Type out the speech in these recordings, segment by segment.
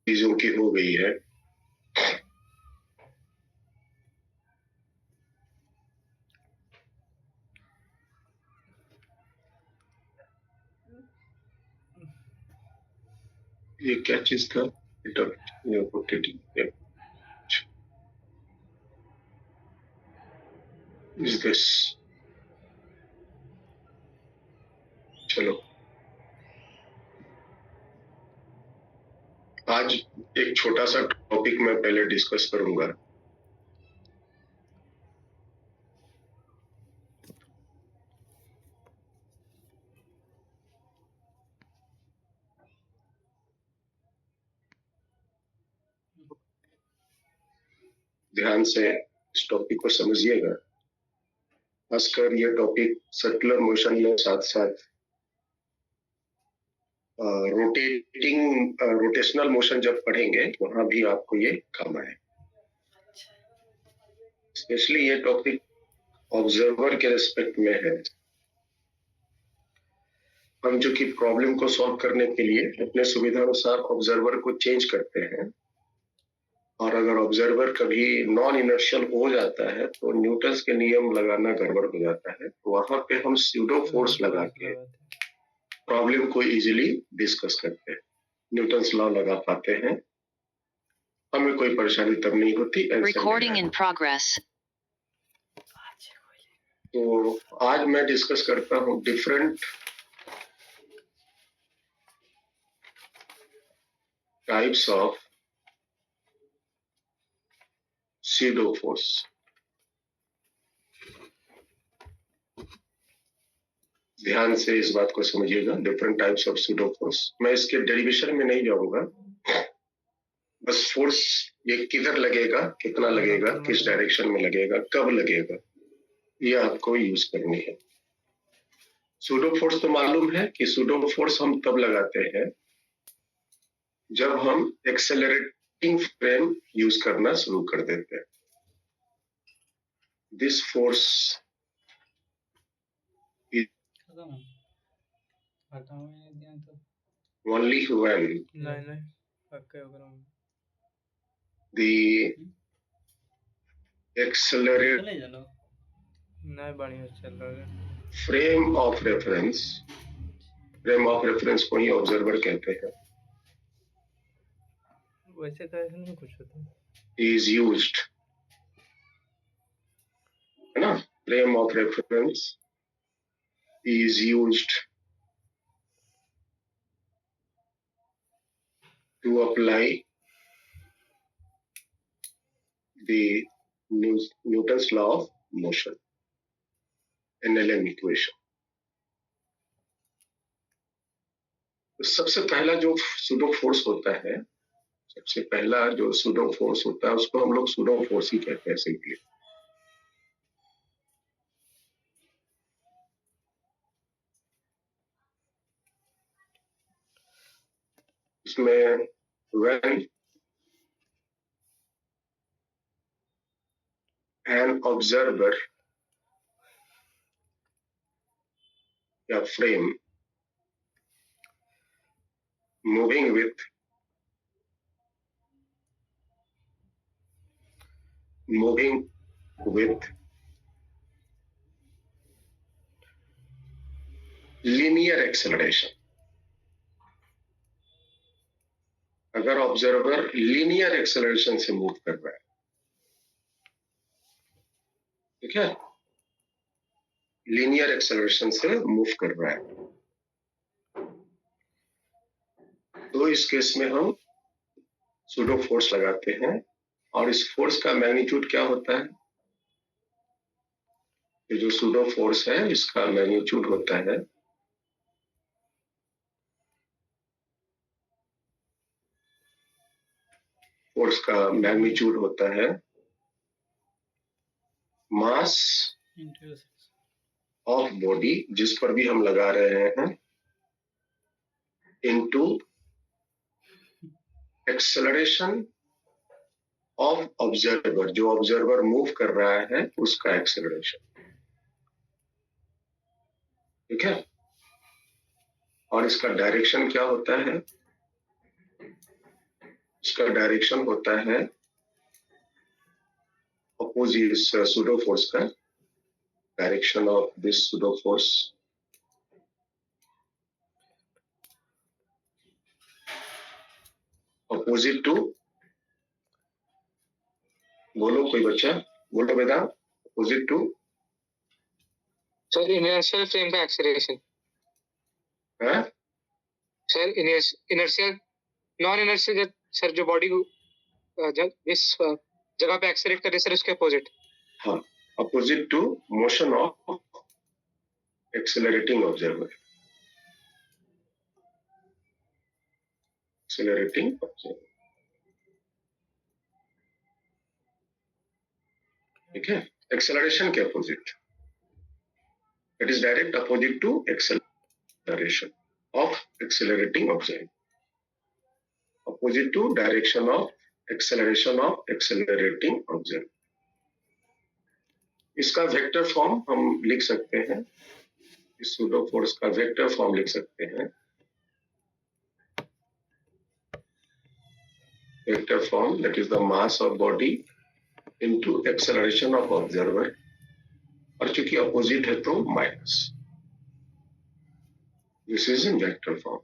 चीजों की हो गई है। ये क्या चीज था? Is this? चलो, आज एक छोटा सा टॉपिक मैं पहले डिस्कस करूंगा। ध्यान से इस टॉपिक को समझिएगा। खासकर ये टॉपिक सर्कुलर मोशन में साथ साथ रोटेशनल मोशन जब पढ़ेंगे वहां भी आपको ये काम आए। स्पेशली ये टॉपिक ऑब्जर्वर के रिस्पेक्ट में है। हम जो कि प्रॉब्लम को सॉल्व करने के लिए अपने सुविधा अनुसार ऑब्जर्वर को चेंज करते हैं, और अगर ऑब्जर्वर कभी नॉन इनर्शियल हो जाता है तो न्यूटन्स के नियम लगाना गड़बड़ हो जाता है। तो वहां पे हम स्यूडो फोर्स लगा के प्रॉब्लम को इजीली डिस्कस करते हैं, न्यूटन्स लॉ लगा पाते हैं। हमें कोई परेशानी तब नहीं होती। Recording in progress. तो आज मैं डिस्कस करता हूँ different types of pseudo force. ध्यान से इस बात को समझिएगा, different types of pseudo force. मैं इसके डेरिवेशन में नहीं जाऊंगा, बस फोर्स ये किधर लगेगा, कितना लगेगा, किस डायरेक्शन में लगेगा, कब लगेगा, ये आपको यूज करनी है। सूडो फोर्स तो मालूम है कि सूडो फोर्स हम तब लगाते हैं जब हम एक्सेलरेटिंग फ्रेम यूज करना शुरू कर देते हैं। This force only when the accelerate frame of reference को ही ऑब्जर्वर कहते हैं, वैसे कैसे नहीं कुछ होता is used, है ना? Frame of reference is used to apply the Newton's law of motion, NLM equation। तो सबसे पहला जो सूडो फोर्स होता है, सबसे पहला जो सूडो फोर्स होता है उसको हम लोग सूडो फोर्स ही कहते हैं सिंपली। इसमें when an observer या frame moving with linear acceleration, अगर ऑब्जर्वर लीनियर एक्सेलरेशन से मूव कर रहा है, ठीक है, लीनियर एक्सेलरेशन से मूव कर रहा है, तो इस केस में हम सूडो फोर्स लगाते हैं। और इस फोर्स का मैग्नीट्यूड क्या होता है? ये जो सूडो फोर्स है इसका मैग्नीट्यूड होता है मास ऑफ बॉडी, जिस पर भी हम लगा रहे हैं, इनटू एक्सेलरेशन ऑफ ऑब्जर्वर, जो ऑब्जर्वर मूव कर रहा है उसका एक्सेलरेशन, ठीक है। और इसका डायरेक्शन क्या होता है? उसका डायरेक्शन होता है अपोजिट सूडो फोर्स का direction of this pseudo force opposite to, बोलो कोई बच्चा, बोलो बेटा, opposite to sir inertial frame का एक्सेलरेशन। है sir inertial non inertial sir जो बॉडी को इस जगह पे एक्सेलरेट कर रही है सर उसके अपोजिट। हाँ, opposite to motion of accelerating observer, accelerating observer, ठीक है, एक्सेलरेशन के opposite, it is direct opposite to acceleration of accelerating observer, opposite to direction of acceleration of accelerating observer. इसका वेक्टर फॉर्म हम लिख सकते हैं, इस सूडो फोर्स का वेक्टर फॉर्म लिख सकते हैं, vector form that is the mass of body into acceleration of observer, और चूंकि अपोजिट है तो minus, this is in vector form.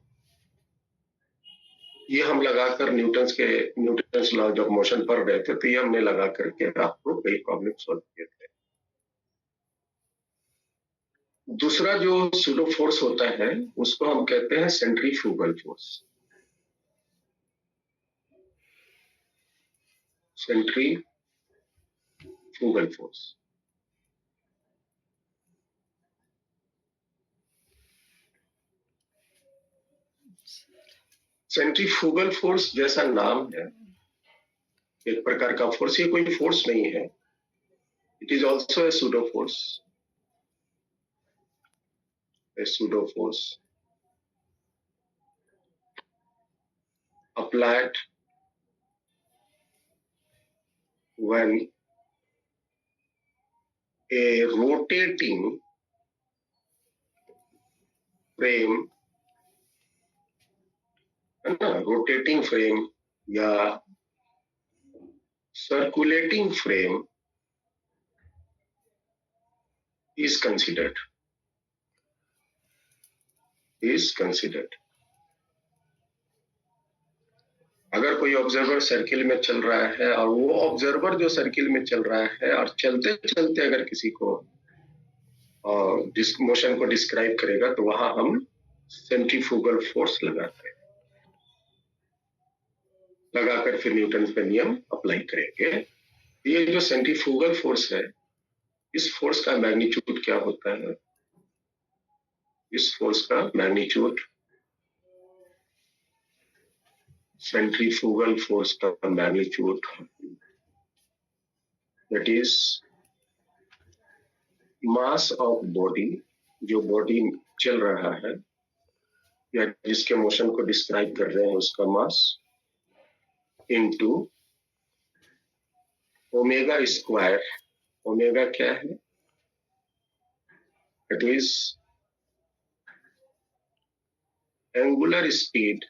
ये हम लगाकर न्यूटन्स लॉ जब मोशन पढ़ रहे थे तो ये हमने लगा करके आपको कई प्रॉब्लम सॉल्व किए थे। दूसरा जो सूडो फोर्स होता है उसको हम कहते हैं centrifugal force, centrifugal force. Centrifugal force जैसा नाम है, एक प्रकार का फोर्स, ये कोई फोर्स नहीं है, it is also a pseudo force, a pseudo force applied when a rotating frame, rotating frame या circulating frame is considered. अगर कोई ऑब्जर्वर सर्किल में चल रहा है और वो ऑब्जर्वर जो सर्किल में चल रहा है और चलते चलते अगर किसी को मोशन को डिस्क्राइब करेगा तो वहां हम सेंट्रीफ्यूगल फोर्स लगाते हैं, लगाकर फिर न्यूटन का नियम अप्लाई करेंगे। ये जो सेंट्रीफ्यूगल फोर्स है, इस फोर्स का मैग्नीट्यूड क्या होता है? इस फोर्स का मैग्नीट्यूड, सेंट्रीफ्यूगल फोर्स का magnitude, that is mass of body, जो बॉडी चल रहा है या जिसके मोशन को डिस्क्राइब कर रहे हैं उसका mass, into omega square. Omega क्या है? इट इज एंगुलर स्पीड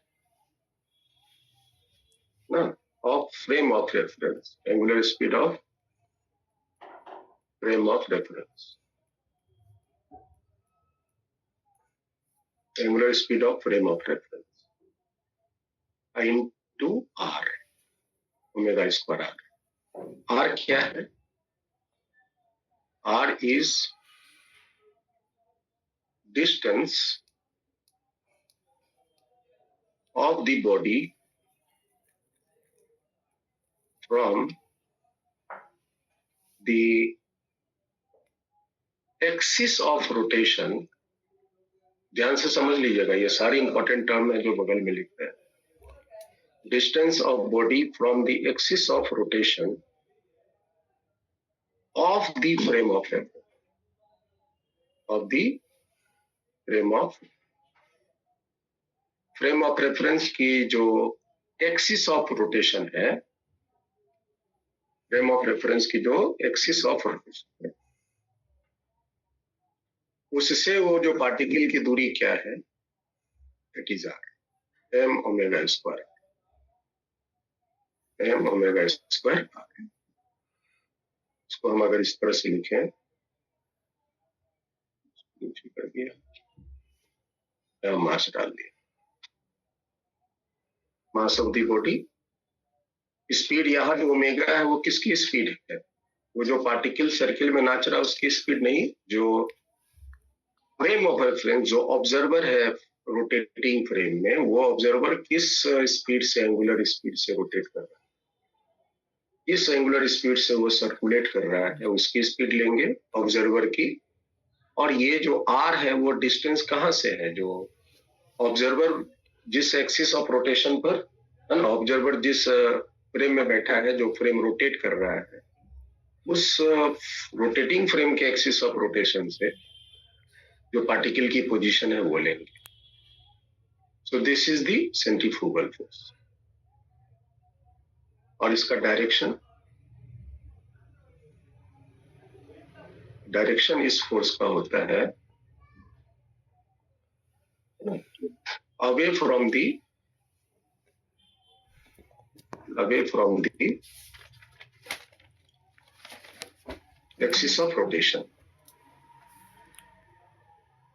ना of frame of reference, angular speed of frame of reference, angular speed of frame of reference into R, omega square R. R क्या है? R is distance of the body from the axis of rotation। ध्यान से समझ लीजिएगा, ये सारी important term है जो बगल में लिखते हैं। Distance of body from the axis of rotation of the frame of reference, of the frame of reference की जो एक्सिस ऑफ रोटेशन है, फ्रेम ऑफ रेफरेंस की जो एक्सिस ऑफ रोटेशन है, उससे वो जो पार्टिकल की दूरी क्या है? It is R, M omega square. M omega square. इसको हम अगर इस तरह से लिखें, नीचे कर दिया, मास डाल दिया, mass of the body. Speed यहाँ जो ओमेगा है वो किसकी स्पीड है? वो जो पार्टिकल सर्किल में नाच रहा है उसकी स्पीड नहीं, जो फ्रेम ऑफ रेफरेंस, जो ऑब्जर्वर है रोटेटिंग फ्रेम में, वो ऑब्जर्वर किस स्पीड से, एंगुलर स्पीड से रोटेट कर रहा है, इस एंगुलर स्पीड से वो सर्कुलेट कर रहा है, उसकी स्पीड लेंगे ऑब्जर्वर की। और ये जो आर है वो डिस्टेंस कहाँ से है, जो ऑब्जर्वर जिस एक्सिस ऑफ रोटेशन पर, ऑब्जर्वर जिस फ्रेम में बैठा है, जो फ्रेम रोटेट कर रहा है, उस रोटेटिंग फ्रेम के एक्सिस ऑफ रोटेशन से जो पार्टिकल की पोजीशन है वो लेंगे। So this is the centrifugal force. और इसका डायरेक्शन इस फोर्स का होता है away from the axis of rotation,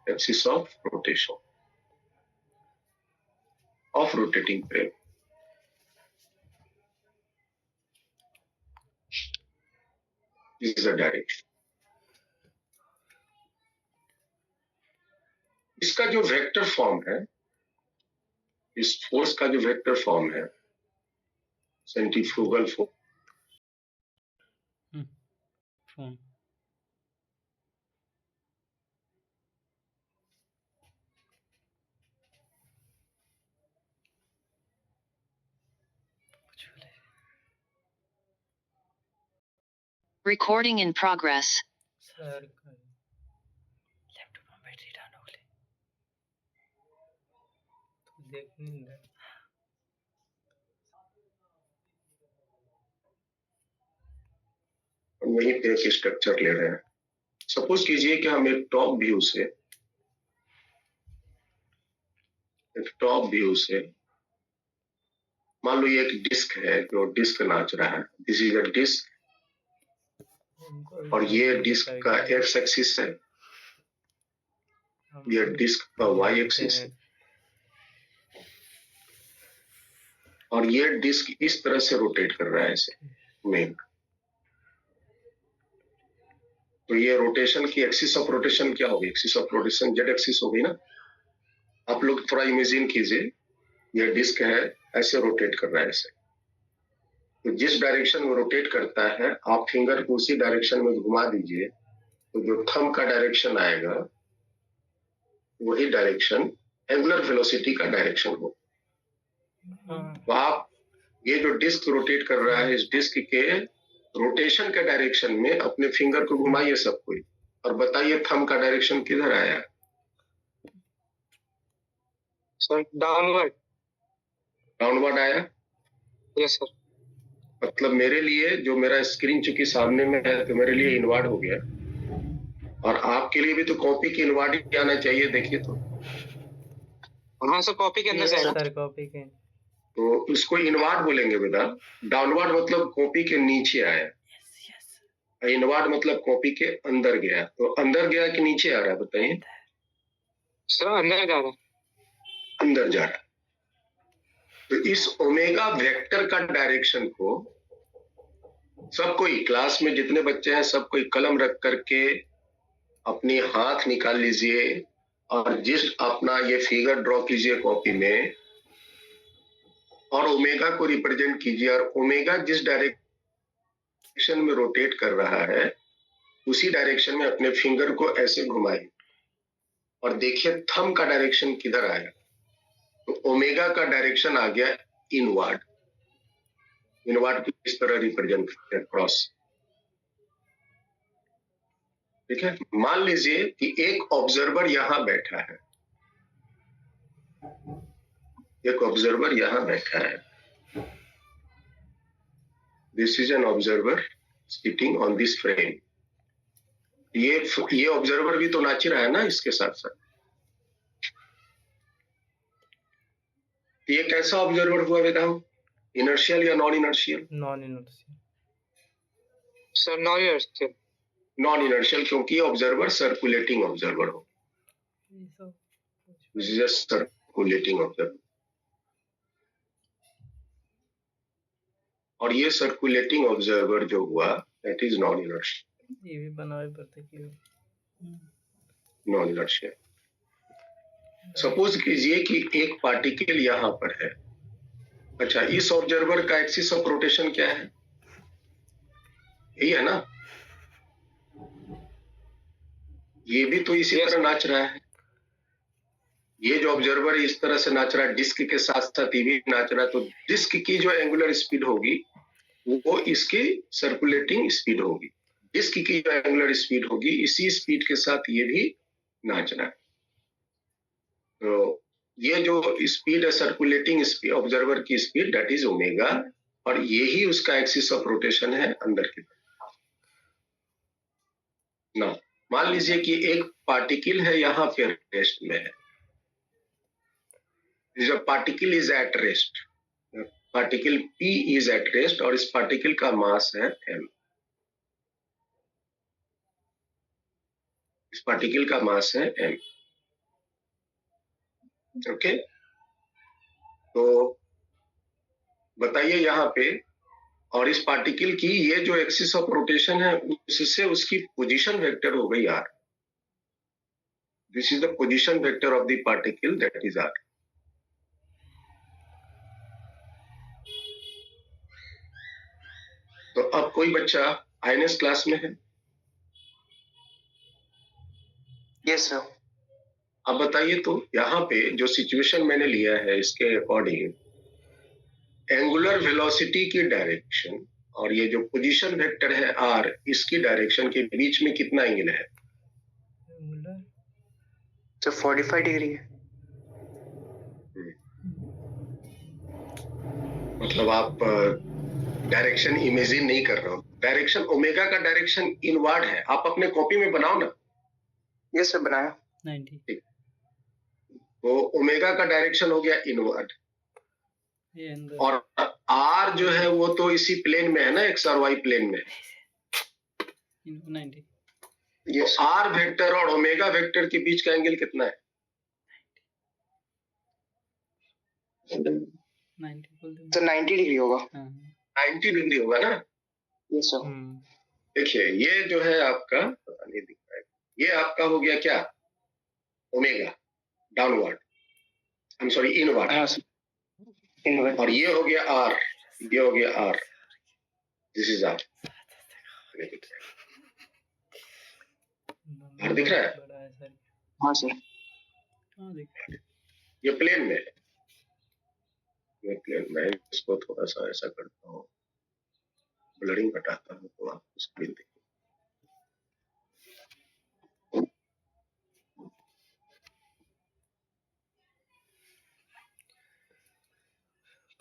axis of rotation of rotating frame. This is the direction. इसका जो वेक्टर फॉर्म है, इस फोर्स का जो वेक्टर फॉर्म है, centrifugal force, Recording in progress. Sir laptop में बैटरी डाउन हो गई तो देख नहीं रहा। वहीं पे एक स्ट्रक्चर ले रहे हैं। सपोज कीजिए कि हम एक टॉप व्यू से मान लो ये एक डिस्क है, जो डिस्क नाच रहा है, दिस इज अ डिस्क, और ये डिस्क का एक्स एक्सिस है, ये डिस्क का वाई एक्सिस है, और ये डिस्क इस तरह से रोटेट कर रहा है ऐसे में। तो ये रोटेशन की एक्सिस ऑफ रोटेशन क्या होगी? Axis of rotation Z axis होगी ना। आप लोग थोड़ा इमेजिन कीजिए, ये डिस्क है ऐसे रोटेट कर रहा है ऐसे, तो जिस डायरेक्शन में रोटेट करता है आप फिंगर को उसी डायरेक्शन में घुमा दीजिए, तो जो थंब का डायरेक्शन आएगा वही डायरेक्शन एंगुलर वेलोसिटी का डायरेक्शन हो। तो आप ये जो डिस्क रोटेट कर रहा है, इस डिस्क के रोटेशन के डायरेक्शन में अपने फिंगर को घुमाइए सब कोई, और बताइए थंब का डायरेक्शन किधर आया? सर डाउनवर्ड आया। Yes sir. मतलब मेरे लिए, जो मेरा स्क्रीन चूंकि सामने में है, तो मेरे लिए इनवर्ड हो गया, और आपके लिए भी तो कॉपी की इनवर्ड ही आना चाहिए। देखिए तो हाँ सर, कॉपी के अंदर से सर कॉपी के, तो उसको इनवर्ड बोलेंगे बेटा। डाउनवर्ड मतलब कॉपी के नीचे आया, इनवर्ड मतलब कॉपी के अंदर गया। तो अंदर गया कि नीचे आ रहा है बताइए? सर अंदर जा रहा है। अंदर जा रहा है। तो इस ओमेगा वेक्टर का डायरेक्शन को सब कोई, क्लास में जितने बच्चे हैं सब कोई कलम रख करके अपनी हाथ निकाल लीजिए, और जिस अपना ये फिगर ड्रॉ कीजिए कॉपी में, और ओमेगा को रिप्रेजेंट कीजिए, और ओमेगा जिस डायरेक्शन में रोटेट कर रहा है उसी डायरेक्शन में अपने फिंगर को ऐसे घुमाइए, और देखिए थंब का डायरेक्शन किधर आया। तो ओमेगा का डायरेक्शन आ गया इनवर्ड। इनवर्ड को इस तरह रिप्रेजेंट करते हैं, क्रॉस। ठीक है, मान लीजिए कि एक ऑब्जर्वर यहां बैठा है, एक ऑब्जर्वर यहां बैठा है। This is an observer sitting on this frame. ये ऑब्जर्वर भी तो नाच रहा है ना इसके साथ साथ। ये कैसा ऑब्जर्वर हुआ बताओ? इनर्शियल या non inertial? Non inertial. Sir non inertial. Non inertial क्योंकि ऑब्जर्वर सर्कुलेटिंग ऑब्जर्वर हो, ये सब this is a circulating observer. और ये सर्कुलेटिंग ऑब्जर्वर जो हुआ दैट इज नॉन इनर्शियल। ये भी बनावे पड़ता कि नॉन इनर्शियल। सपोज कीजिए कि एक पार्टिकल यहाँ पर है। अच्छा, इस ऑब्जर्वर का एक्सिस ऑफ रोटेशन क्या है? यही है ना? ये भी तो इसी तरह नाच रहा है। ये जो ऑब्जर्वर इस तरह से नाच रहा है, डिस्क के साथ साथ ये भी नाच रहा है, तो डिस्क की जो एंगुलर स्पीड होगी वो इसकी सर्कुलेटिंग स्पीड होगी। डिस्क की जो एंगुलर स्पीड होगी इसी स्पीड के साथ ये भी नाच रहा है। तो ये जो स्पीड है सर्कुलेटिंग स्पीड, ऑब्जर्वर की स्पीड, दैट इज ओमेगा, और यही उसका एक्सिस ऑफ रोटेशन है अंदर की तरफ ना। मान लीजिए कि एक पार्टिकल है यहाँ पे रेस्ट में है। जो particle is at rest, particle P is at rest, और इस पार्टिकल का मास है m। इस पार्टिकल का मास है m। ओके, तो बताइए यहाँ पे, और इस पार्टिकल की ये जो एक्सिस ऑफ रोटेशन है उससे उसकी पोजीशन वेक्टर हो गई r। This is the position vector of the particle, that is r। तो अब कोई बच्चा आईएनएस क्लास में है? Yes sir. अब बताइए तो यहाँ पे जो सिचुएशन मैंने लिया है इसके अकॉर्डिंग एंगुलर वेलोसिटी की डायरेक्शन और ये जो पोजीशन वेक्टर है r, इसकी डायरेक्शन के बीच में कितना एंगल है? सर 45 डिग्री है। मतलब आप डायरेक्शन इमेजिन नहीं कर रहे हो। डायरेक्शन ओमेगा का डायरेक्शन इनवर्ड है। आप अपने कॉपी में बनाओ ना। यस सर, बनाया। 90। तो ओमेगा का डायरेक्शन हो गया इनवर्ड, ये अंदर और r जो है वो तो इसी प्लेन में है ना, एक्स और वाई प्लेन में। 90। ये r वेक्टर और ओमेगा वेक्टर के बीच का एंगल कितना है? 90 बोल दो। तो 90 डिग्री होगा। हाँ 90 डिग्री होगा ना। Yes sir. देखिए ये जो है आपका, पता नहीं दिख रहा है, ये आपका हो गया क्या? Omega downward, I am sorry inward. हाँ सर, इनवर्ड। और ये हो गया r, ये हो गया r, this is r। r दिख रहा है? बड़ा है सर। हाँ सर। हाँ दिख रहा है। ये प्लेन में है, ये प्लेन में। इसको थोड़ा सा ऐसा करता हूँ, ब्लरिंग हटाता हूँ तो आप स्क्रीन देखिए।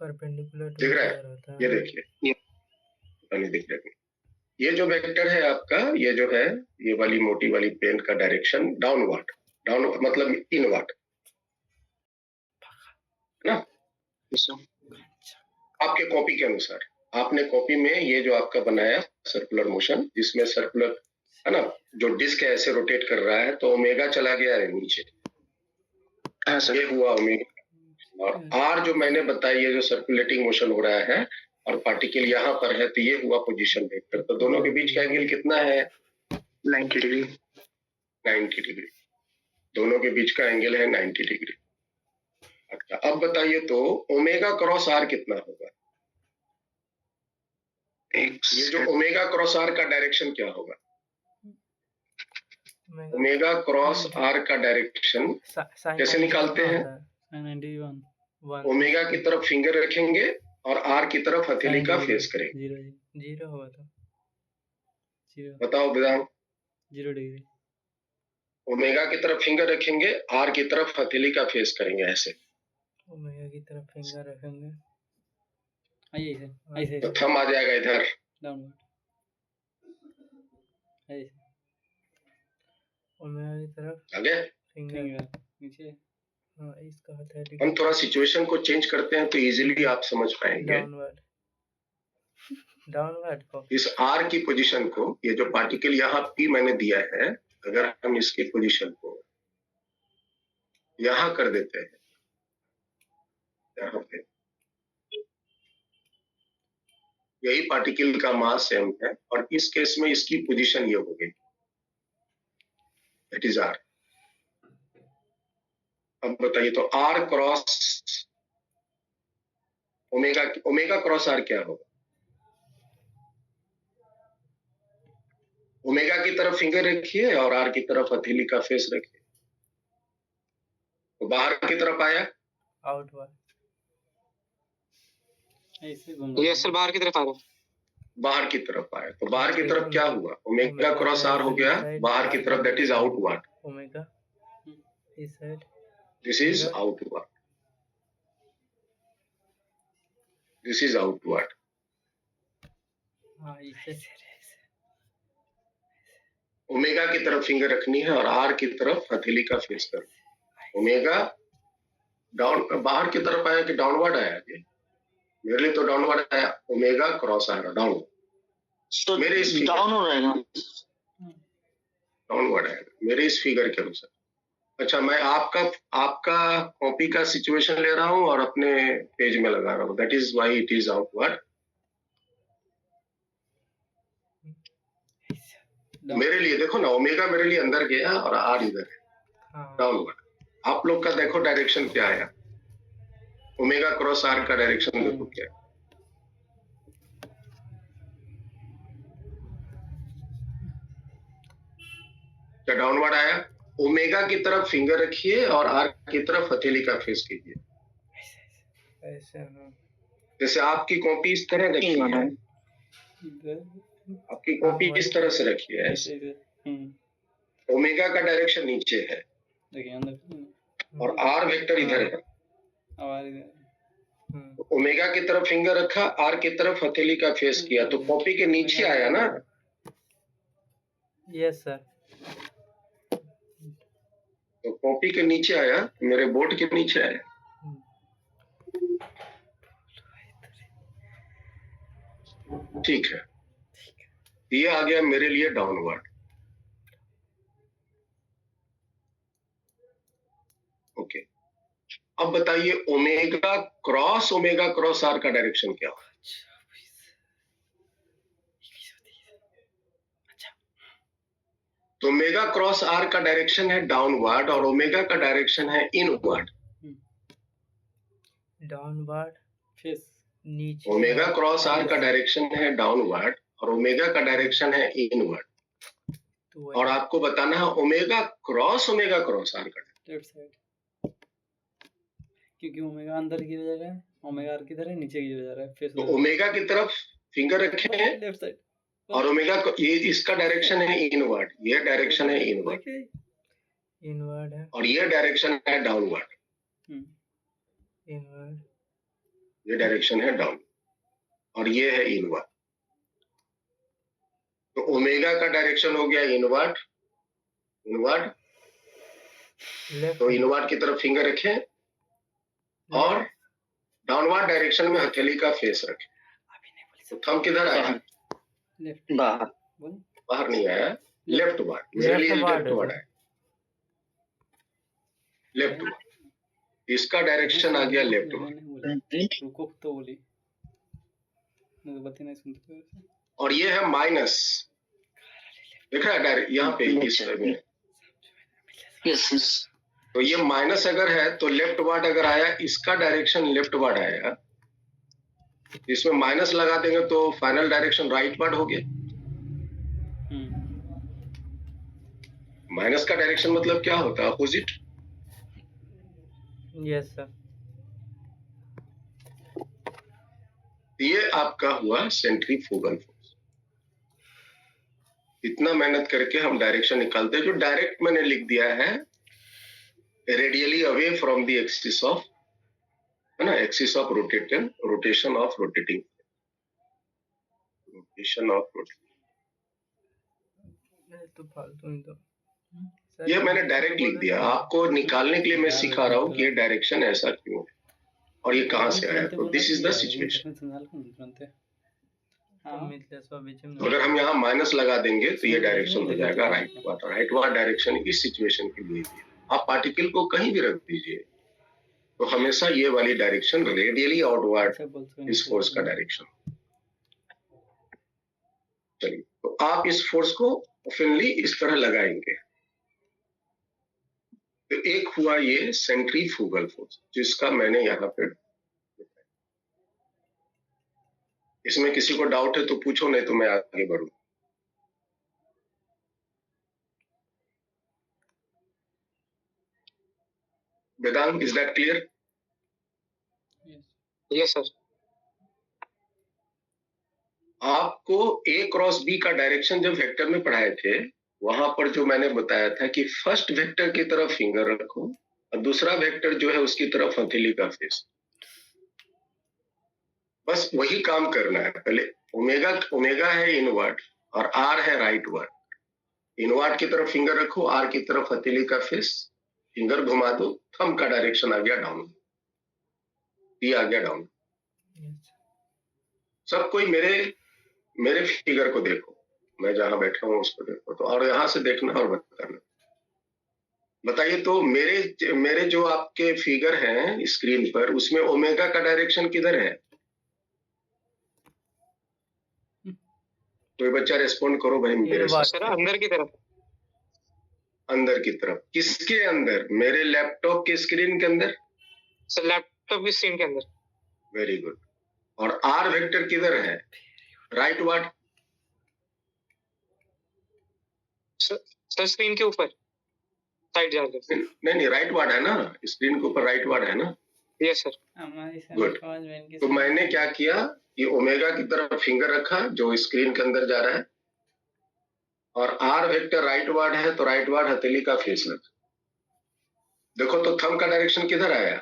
परपेंडिकुलर दिख रहा है? ये देखिए, पता नहीं दिख रहा है। ये जो वेक्टर है आपका, ये जो है, ये वाली मोटी वाली पेन का डायरेक्शन डाउनवर्ड, डाउन मतलब इनवर्ड ना। Yes sir. आपके कॉपी के अनुसार, आपने कॉपी में ये जो आपका बनाया सर्कुलर मोशन, जिसमें सर्कुलर है ना, जो डिस्क है ऐसे रोटेट कर रहा है, तो ओमेगा चला गया है नीचे। हाँ सर। ये हुआ ओमेगा। और r जो मैंने बताया, ये जो सर्कुलेटिंग मोशन हो रहा है और पार्टिकल यहाँ पर है, तो ये हुआ पोजीशन वेक्टर। तो दोनों के बीच का एंगल कितना है? 90 डिग्री। 90 डिग्री। दोनों के बीच का एंगल है 90 डिग्री। अच्छा, अब बताइए तो ओमेगा क्रॉस r कितना होगा? ये जो ओमेगा क्रॉस r का डायरेक्शन क्या होगा? ओमेगा क्रॉस r का डायरेक्शन कैसे निकालते हैं? 91 ओमेगा की तरफ फिंगर रखेंगे और r की तरफ हथेली का फेस करेंगे। 0 होगा तो 0 बताओ वेदांत। 0 डिग्री। ओमेगा की तरफ फिंगर रखेंगे, r की तरफ हथेली का फेस करेंगे ऐसे। ओमेगा की तरफ फिंगर रखेंगे, ऐसे ऐसे तो थंब आ जाएगा इधर। डाउनवर्ड ऐसे। ओमेगा की तरफ आगे फिंगर नीचे हाँ इसका हथेली हम का थोड़ा सिचुएशन को चेंज करते हैं तो इजीली आप समझ पाएंगे। डाउनवर्ड डाउनवर्ड को इस आर की पोजीशन को, ये जो पार्टिकल यहाँ पी मैंने दिया है, अगर हम इसकी पोजीशन को यहाँ कर देते हैं, यहाँ पे यही पार्टिकल का मास सेम है और इस केस में इसकी पोजीशन ये हो गई, दैट इज आर। अब बताइए तो R cross omega, omega cross R क्या होगा? ओमेगा की तरफ फिंगर रखिए और आर की तरफ हथेली का फेस रखिए, तो बाहर की तरफ आया, आउटवर्ड ऐसे घूम यस सर, बाहर की तरफ आ रहा है। बाहर की तरफ आया, तो बाहर की तरफ क्या हुआ? ओमेगा क्रॉस आर हो गया बाहर की तरफ, दैट इज आउटवर्ड, ओमेगा इस side this is outward, this is outward. हाँ इसे ओमेगा की तरफ फिंगर रखनी है और आर की तरफ हथेली का फेस कर। ओमेगा डाउन, बाहर की तरफ आया कि डाउनवर्ड आया? जी मेरे लिए तो डाउनवर्ड आया, ओमेगा क्रॉस आ रहा डाउन, तो मेरे इस डाउन हो रहेगा। डाउनवर्ड आएगा मेरे इस फिगर के अनुसार। अच्छा, मैं आपका कॉपी का सिचुएशन ले रहा हूं और अपने पेज में लगा रहा हूं, that is why it is outward. मेरे लिए देखो ना, ओमेगा मेरे लिए अंदर गया और आर इधर है, हाँ डाउनवर्ड। आप लोग का देखो डायरेक्शन क्या आया, ओमेगा क्रॉस आर का डायरेक्शन देखो क्या है। क्या डाउनवर्ड आया? ओमेगा की तरफ फिंगर रखिए और आर की तरफ हथेली का फेस कीजिए। ऐसे हाँ जैसे आपकी कॉपी इस तरह रखी है, आपकी कॉपी इस तरह से रखी है, ऐसे। ओमेगा का डायरेक्शन नीचे है देखिए अंदर और आर वेक्टर इधर है। आवाज इधर तो ओमेगा की तरफ फिंगर रखा, आर की तरफ हथेली का फेस किया, तो कॉपी के नीचे आया ना। यस सर तो कॉपी के नीचे आया, मेरे बोर्ड के नीचे आया। ठीक है, ये आ गया मेरे लिए डाउनवर्ड। ओके, अब बताइए ओमेगा क्रॉस आर का डायरेक्शन क्या होगा? तो ओमेगा क्रॉस आर का डायरेक्शन है डाउनवर्ड और ओमेगा का डायरेक्शन है इनवर्ड। डाउनवर्ड फेस नीचे ओमेगा क्रॉस आर का डायरेक्शन है डाउनवर्ड और ओमेगा का डायरेक्शन है इनवर्ड। तो और आपको बताना है ओमेगा क्रॉस आर का। लेफ्ट साइड, क्योंकि ओमेगा अंदर की वजह है, ओमेगा आर की तरह नीचे की वजह है फेस। तो ओमेगा की तरफ फिंगर रखे हैं लेफ्ट साइड और ओमेगा ये इसका डायरेक्शन है इनवर्ड, ये डायरेक्शन है इनवर्ड इनवर्ड है और ये डायरेक्शन है डाउनवर्ड, इनवर्ड ये डायरेक्शन है डाउन और ये है इनवर्ड। तो ओमेगा का डायरेक्शन हो गया इनवर्ड, लेफ्ट तो इनवर्ड की तरफ फिंगर रखें और डाउनवर्ड डायरेक्शन में हथेली का फेस रखें। तो थंब किधर आया? लेफ्ट बाहर बोल बाहर नहीं आया, लेफ्ट वर्ड, मेरे लिए लेफ्ट वर्ड है, लेफ्ट वर्ड। इसका डायरेक्शन आ गया लेफ्ट वर्ड रुको तो बोली मुझे बत्ती नहीं सुनते। और ये है माइनस, देख रहा है डायरेक्ट यहाँ पे इस में। यस तो ये माइनस अगर है तो लेफ्ट वर्ड अगर आया, इसका डायरेक्शन लेफ्ट वर्ड आएगा, इसमें माइनस लगा देंगे तो फाइनल डायरेक्शन राइट वर्ड हो गया। माइनस का डायरेक्शन मतलब क्या होता है? अपोजिट। यस सर ये आपका हुआ सेंट्रीफ्यूगल फोर्स। इतना मेहनत करके हम डायरेक्शन निकालते हैं, जो डायरेक्ट मैंने लिख दिया है radially away from the axis of, है ना, axis of rotation of rotating, तो फालतू ही तो सर ये मैंने कैसे डायरेक्ट लिख बोल दिया, रहे थे? आपको निकालने के लिए मैं सिखा रहा हूँ कि ये डायरेक्शन ऐसा क्यों है और ये कहाँ से आया। तो this is the situation. Mithleshwar बीच में तो अगर हम यहाँ माइनस लगा देंगे तो ये डायरेक्शन हो जाएगा right what. Right what direction इस सिचुएशन के लिए भी है। आप पार्टिकल को कहीं भी रख दीजिए तो हमेशा ये वाली डायरेक्शन रेडियली आउटवर्ड इस फोर्स का डायरेक्शन। चलिए, तो आप इस फोर्स को ओपनली इस तरह लगाएंगे। तो एक हुआ ये सेंट्रीफ्यूगल फोर्स जिसका मैंने यहाँ पे, इसमें किसी को डाउट है तो पूछो, नहीं तो मैं आगे बढ़ूं। Vedant, is that clear? Yes sir. आपको ए क्रॉस बी का डायरेक्शन जब वेक्टर में पढ़ाए थे, वहां पर जो मैंने बताया था कि फर्स्ट वेक्टर की तरफ फिंगर रखो और दूसरा वेक्टर जो है उसकी तरफ हथेली का फेस। बस वही काम करना है। पहले ओमेगा है इनवर्ड और आर है राइट वर्ड। इनवर्ड की तरफ फिंगर रखो, आर की तरफ हथेली का फेस, फिंगर घुमा दो, थंब का डायरेक्शन आ गया डाउन, ये आ गया डाउन। सब कोई मेरे फिगर को देखो, मैं जहां बैठा हूं उसको देखो, तो और यहां से देखना और बताना। बताइए तो मेरे जो आपके फिगर हैं स्क्रीन पर, उसमें ओमेगा का डायरेक्शन किधर है? कोई बच्चा रेस्पॉन्ड करो भाई मेरे से। सर अंदर की तरफ। अंदर की तरफ किसके अंदर? मेरे लैपटॉप के स्क्रीन के अंदर। सर लैपटॉप की स्क्रीन के अंदर। Very good. और आर वेक्टर किधर है? Right word. सर स्क्रीन के ऊपर साइड जाके। नहीं राइट वर्ड है ना, स्क्रीन के ऊपर राइट वर्ड है ना। Yes sir. गुड। तो मैंने क्या किया कि ओमेगा की तरफ फिंगर रखा जो स्क्रीन के अंदर जा रहा है, और आर वेक्टर राइट वर्ड है तो राइट वर्ड हथेली का फेस रखा। देखो तो थंब का डायरेक्शन किधर आया?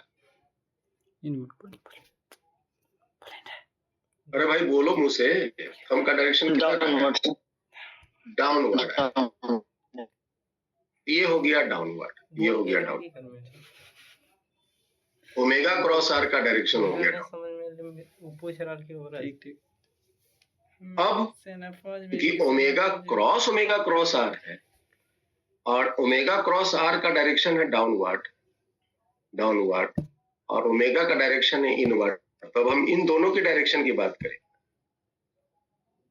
अरे भाई बोलो मुंह से, थंब का डायरेक्शन किधर आया? डाउनवर्ड। ये हो गया डाउनवर्ड, ये हो गया डाउन। ओमेगा क्रॉस आर का डायरेक्शन हो गया डाउन। अब कि ओमेगा क्रॉस आर है और ओमेगा क्रॉस आर का डायरेक्शन है डाउनवर्ड और ओमेगा का डायरेक्शन है इनवर्ड। तब हम इन दोनों की डायरेक्शन की बात करें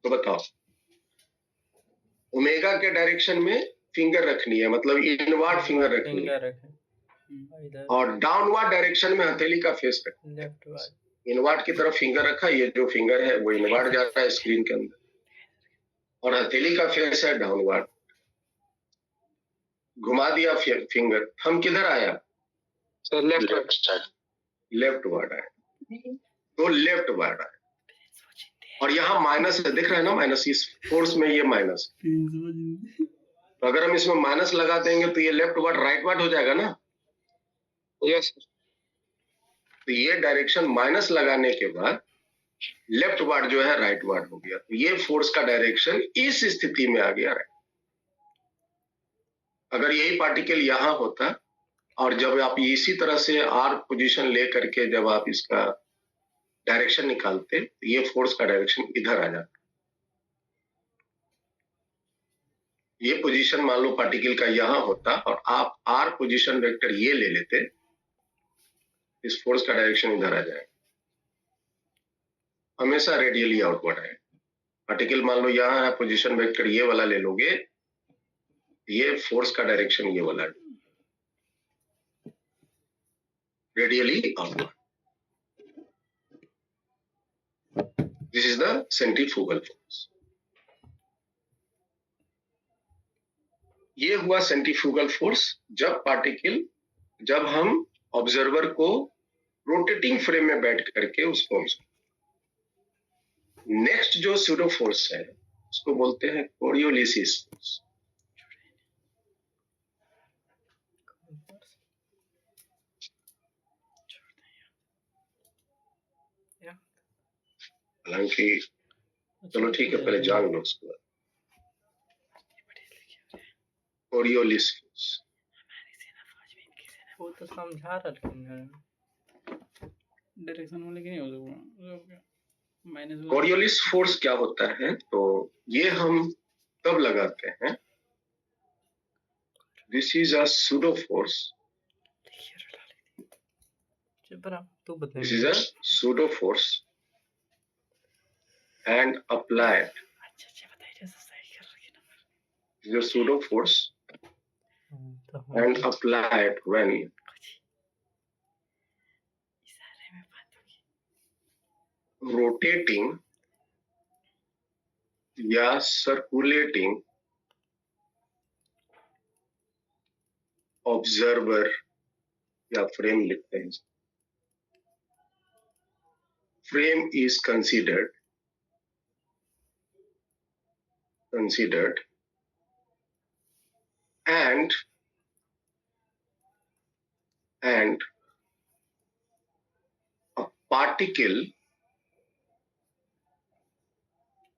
तो बताओ, ओमेगा के डायरेक्शन में फिंगर रखनी है, मतलब इनवर्ड फिंगर रखनी है, और डाउनवर्ड डायरेक्शन में हथेली का फेस रखना है। इनवर्ड की तरफ फिंगर रखा, ये जो फिंगर है वो इनवर्ड जाता है स्क्रीन के अंदर, और हथेली का फेस है डाउनवर्ड। घुमा दिया फिंगर, थंब किधर आया? सर लेफ्ट वर्ड आया, तो लेफ्ट वर्ड आया। और यहाँ माइनस है, दिख रहा है ना माइनस, इस फोर्स में ये माइनस। तो अगर हम इसमें माइनस लगा देंगे तो ये लेफ्ट वर्ड राइट वर्ड हो जाएगा ना। यस। तो ये डायरेक्शन माइनस लगाने के बाद लेफ्ट वर्ड जो है राइट वर्ड हो गया। तो ये फोर्स का डायरेक्शन इस स्थिति में आ गया राइट। अगर यही पार्टिकल यहां होता और जब आप इसी तरह से आर पोजीशन ले करके जब आप इसका डायरेक्शन निकालते तो ये फोर्स का डायरेक्शन इधर आ जाता। ये पोजीशन मान लो पार्टिकल का यहां होता और आप आर पोजीशन वेक्टर ये ले लेते, इस फोर्स का डायरेक्शन इधर आ जाए, हमेशा रेडियली आउटवर्ड है। पार्टिकल मान लो यहां है, पोजीशन वेक्टर ये वाला ले लोगे, ये फोर्स का डायरेक्शन ये वाला है, radially outward. This is the centrifugal force. ये हुआ सेंट्रीफ्यूगल फोर्स जब हम ऑब्जर्वर को रोटेटिंग फ्रेम में बैठ करके उसको। नेक्स्ट जो सूडो फोर्स है उसको बोलते हैं कोरियोलिसिस फोर्स। हालांकि चलो ठीक है, पहले जान लो उसको। कोरियोलिसिस वो तो समझा रखिन है। डायरेक्शन में लेकिन नहीं हो सकता माइनस कोरियोलिस फोर्स क्या होता है, तो ये हम तब लगाते हैं, this is a pseudo force, Chupra तू बता। This is a pseudo force and applied, अच्छा बताइए सही कर रखी this is a pseudo force तो and applied when इशारे में बात होगी। rotating या circulating observer या frame लिखते हैं, frame is considered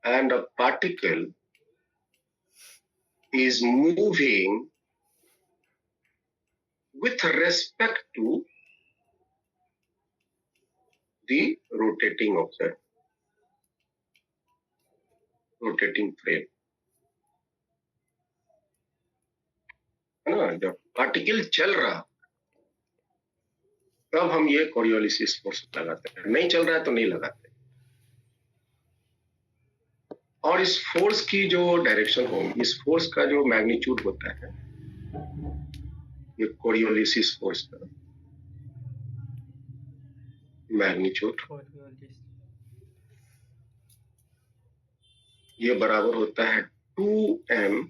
and a particle is moving with respect to the rotating observer, rotating frame, है ना। जब पार्टिकल चल रहा तब हम ये कोरियोलिसिस फोर्स लगाते हैं, नहीं चल रहा है तो नहीं लगाते। और इस फोर्स की जो डायरेक्शन होगी, इस फोर्स का जो मैग्नीट्यूड होता है, ये कोरियोलिसिस फोर्स का मैग्नीट्यूड, ये बराबर होता है 2m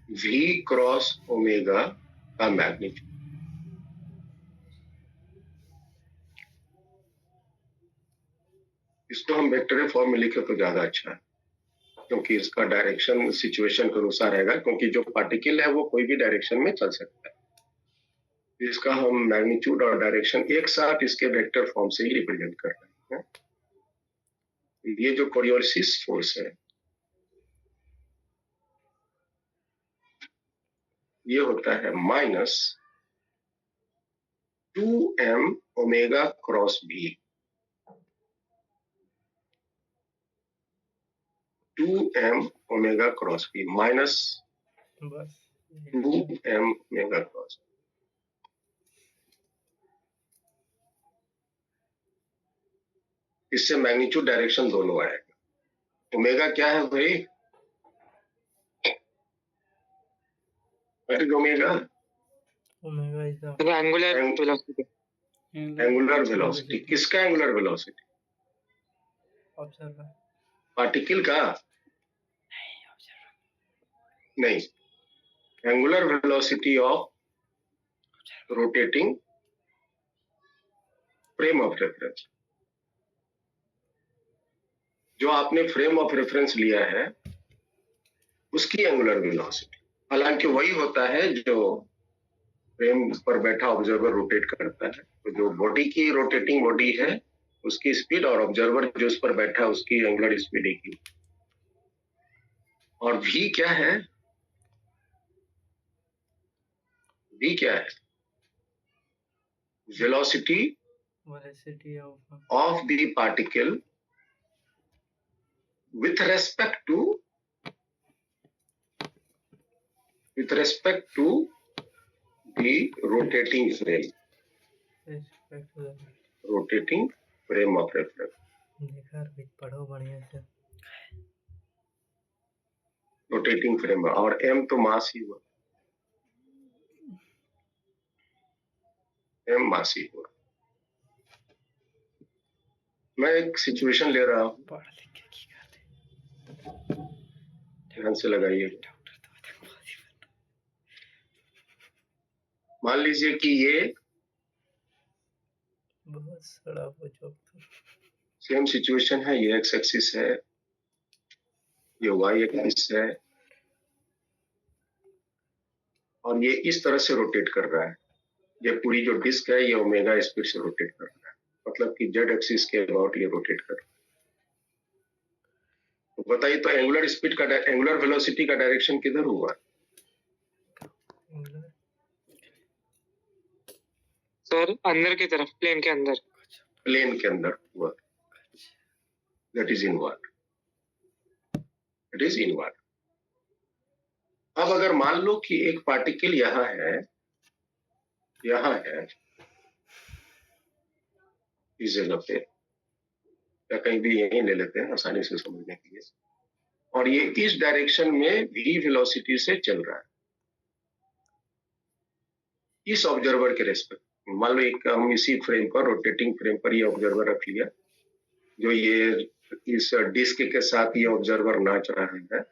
v क्रॉस ओमेगा का मैग्नीट्यूड। इसको हम वेक्टर फॉर्म में लिखे तो ज्यादा अच्छा है, क्योंकि इसका डायरेक्शन सिचुएशन के अनुसार रहेगा, क्योंकि जो पार्टिकल है वो कोई भी डायरेक्शन में चल सकता है। इसका हम मैग्नीट्यूड और डायरेक्शन एक साथ इसके वेक्टर फॉर्म से ही रिप्रेजेंट कर रहे हैं। ये जो कोरियोलिसिस फोर्स है, ये होता है -2m omega cross v, 2m omega cross v minus बस 2m ओमेगा क्रॉस। इससे मैग्नीट्यूड डायरेक्शन दोनों आएगा। ओमेगा क्या है भाई? Omega omega is the angular velocity. Angular velocity. किसका एंगुलर वेलोसिटी? ऑब्जर्वर पार्टिकल का नहीं, angular velocity of rotating frame of reference. जो आपने फ्रेम ऑफ रेफरेंस लिया है उसकी एंगुलर वेलोसिटी, हालांकि वही होता है जो फ्रेम पर बैठा ऑब्जर्वर रोटेट करता है। तो जो बॉडी की रोटेटिंग बॉडी है उसकी स्पीड, और ऑब्जर्वर जो उस पर बैठा है उसकी एंगुलर स्पीड एक ही। और v क्या है? v क्या है? Velocity velocity of the particle with respect to the rotating frame of reference। देखा भी पढ़ो बढ़िया से। रोटेटिंग फ्रेम, और m तो मास ही हुआ, m मास ही हुआ। मैं एक सिचुएशन ले रहा हूँ, पढ़ लिख के की करते ध्यान से लगाइए। मान लीजिए कि ये बहुत सड़ा वो जोक था। सेम सिचुएशन है, ये एक्स एक्सिस है, ये वाई एक्सिस है, और ये इस तरह से रोटेट कर रहा है। ये पूरी जो डिस्क है ये ओमेगा स्पीड से रोटेट कर रहा है, मतलब कि जेड एक्सिस के अबाउट ये रोटेट कर रहा है। बताइए तो एंगुलर स्पीड का एंगुलर वेलोसिटी का डायरेक्शन किधर हुआ? सर अंदर की तरफ, प्लेन के अंदर। प्लेन के अंदर हुआ, that is inward, it is inward. अब अगर मान लो कि एक पार्टिकल यहाँ है इस जगह पे, या कहीं भी यहीं ले लेते हैं आसानी से समझने के लिए, और ये इस डायरेक्शन में v वेलोसिटी से चल रहा है इस ऑब्जर्वर के रेस्पेक्ट। मान लो एक हम इसी फ्रेम पर, रोटेटिंग फ्रेम पर ये ऑब्जर्वर रख लिया, जो ये इस डिस्क के साथ ये ऑब्जर्वर नाच रहा है,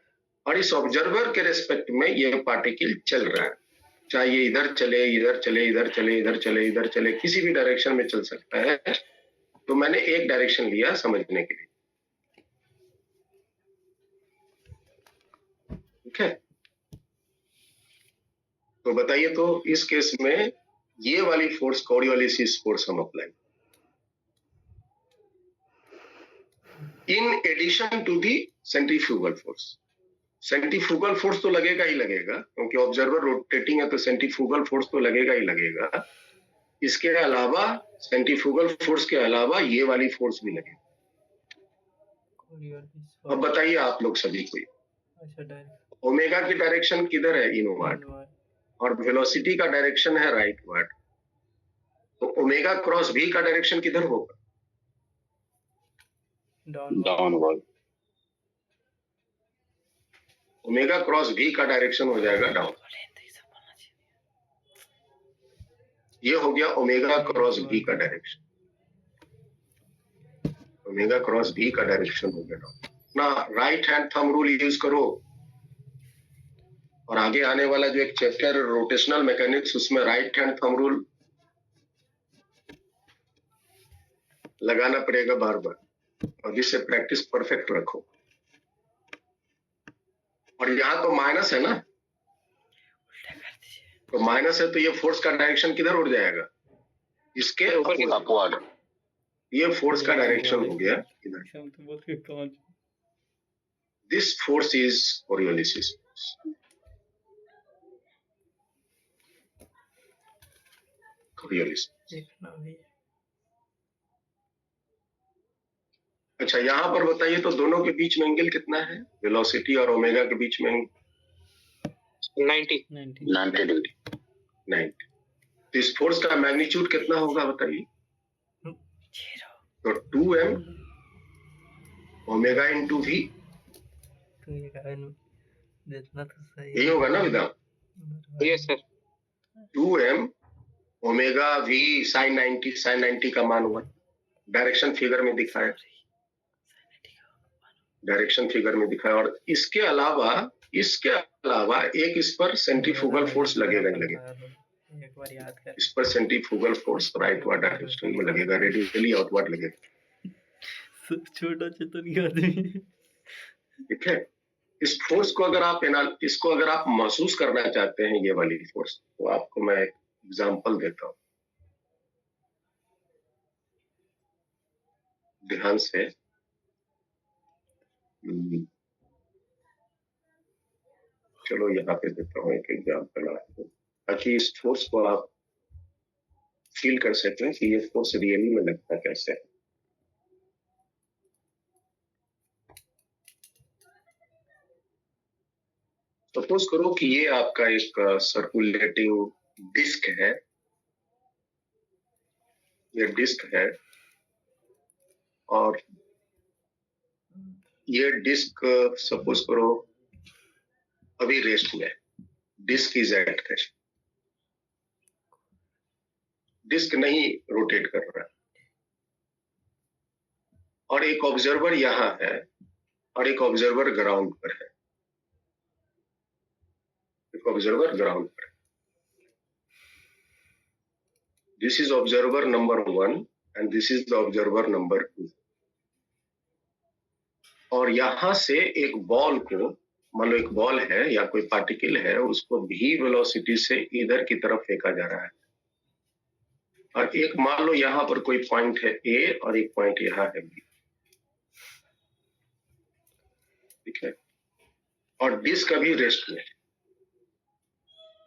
और इस ऑब्जर्वर के रेस्पेक्ट में ये पार्टिकल चल रहा है, चाहे ये इधर चले, इधर चले, इधर चले, इधर चले, इधर चले, किसी भी डायरेक्शन में चल सकता है। तो मैंने एक डायरेक्शन लिया समझने के लिए, ठीक है। तो बताइए तो इस केस में ये वाली फोर्स, कोरियोलिसिस फोर्स हम apply in addition to the centrifugal force. Centrifugal force तो लगेगा ही लगेगा, क्योंकि ऑब्जर्वर रोटेटिंग है तो सेंट्रीफ्यूगल फोर्स तो लगेगा ही लगेगा। इसके अलावा सेंट्रीफ्यूगल फोर्स के अलावा ये वाली फोर्स भी लगेगी। अब बताइए आप लोग सभी को, ओमेगा की डायरेक्शन किधर है? इनवर्ड, और वेलोसिटी का डायरेक्शन है राइटवर्ड। तो ओमेगा क्रॉस v का डायरेक्शन किधर होगा? डाउनवर्ड। ओमेगा क्रॉस v का डायरेक्शन हो जाएगा डाउन। ये हो गया ओमेगा क्रॉस v का डायरेक्शन, ओमेगा क्रॉस v का डायरेक्शन हो गया डाउन। ना right hand thumb rule use करो, और आगे आने वाला जो एक चैप्टर रोटेशनल मैकेनिक्स, उसमें राइट हैंड थंब रूल लगाना पड़ेगा बार बार, और जिससे प्रैक्टिस परफेक्ट रखो। और यहाँ तो माइनस है ना, तो माइनस है तो ये फोर्स का डायरेक्शन किधर उड़ जाएगा? इसके अपवर्ड। ये फोर्स का डायरेक्शन हो गया इधर। This force is कोरियोलिसिस। अच्छा, यहाँ पर बताइए तो दोनों के बीच में एंगल कितना है? वेलोसिटी और ओमेगा के बीच में 90 डिग्री। 90। तो इस फोर्स का मैग्नीट्यूड कितना होगा बताइए? तो 2m ओमेगा इंटू v, यही होगा ना विदा? Yes sir. 2m omega v sin 90 का मान हुआ, डायरेक्शन फिगर में दिखाया, डायरेक्शन फिगर में दिखाया। और इसके अलावा एक इस पर सेंट्रीफ्यूगल फोर्स लगेगा ही लगेगा। इस पर सेंट्रीफ्यूगल फोर्स राइटवर्ड डायरेक्शन में लगेगा, रेडियली आउटवर्ड लगेगा। छोटा चेतन आदमी, ठीक है। इस फोर्स को अगर आप महसूस करना चाहते हैं, ये वाली फोर्स, तो आपको मैं एक एग्जांपल देता हूं, ध्यान से। चलो यहाँ पे देता हूँ एक एग्जांपल आपको, ताकि इस फोर्स को आप फील कर सकें कि ये फोर्स रियली में लगता कैसे है। सपोज करो कि ये आपका एक सर्कुलेटिंग डिस्क है, ये डिस्क है, और ये डिस्क सपोज करो अभी रेस्ट में, disc is at rest, disc नहीं रोटेट कर रहा है, और एक ऑब्जर्वर यहां है, और एक ऑब्जर्वर ग्राउंड पर है, एक ऑब्जर्वर ग्राउंड पर है। This is observer number 1 and this is the observer number 2। और यहां से एक बॉल को, मान लो एक बॉल है या कोई पार्टिकल है, उसको v वेलोसिटी से इधर की तरफ फेंका जा रहा है, और एक मान लो यहां पर कोई पॉइंट है A और एक पॉइंट यहां है B। और डिस्क अभी रेस्ट में है,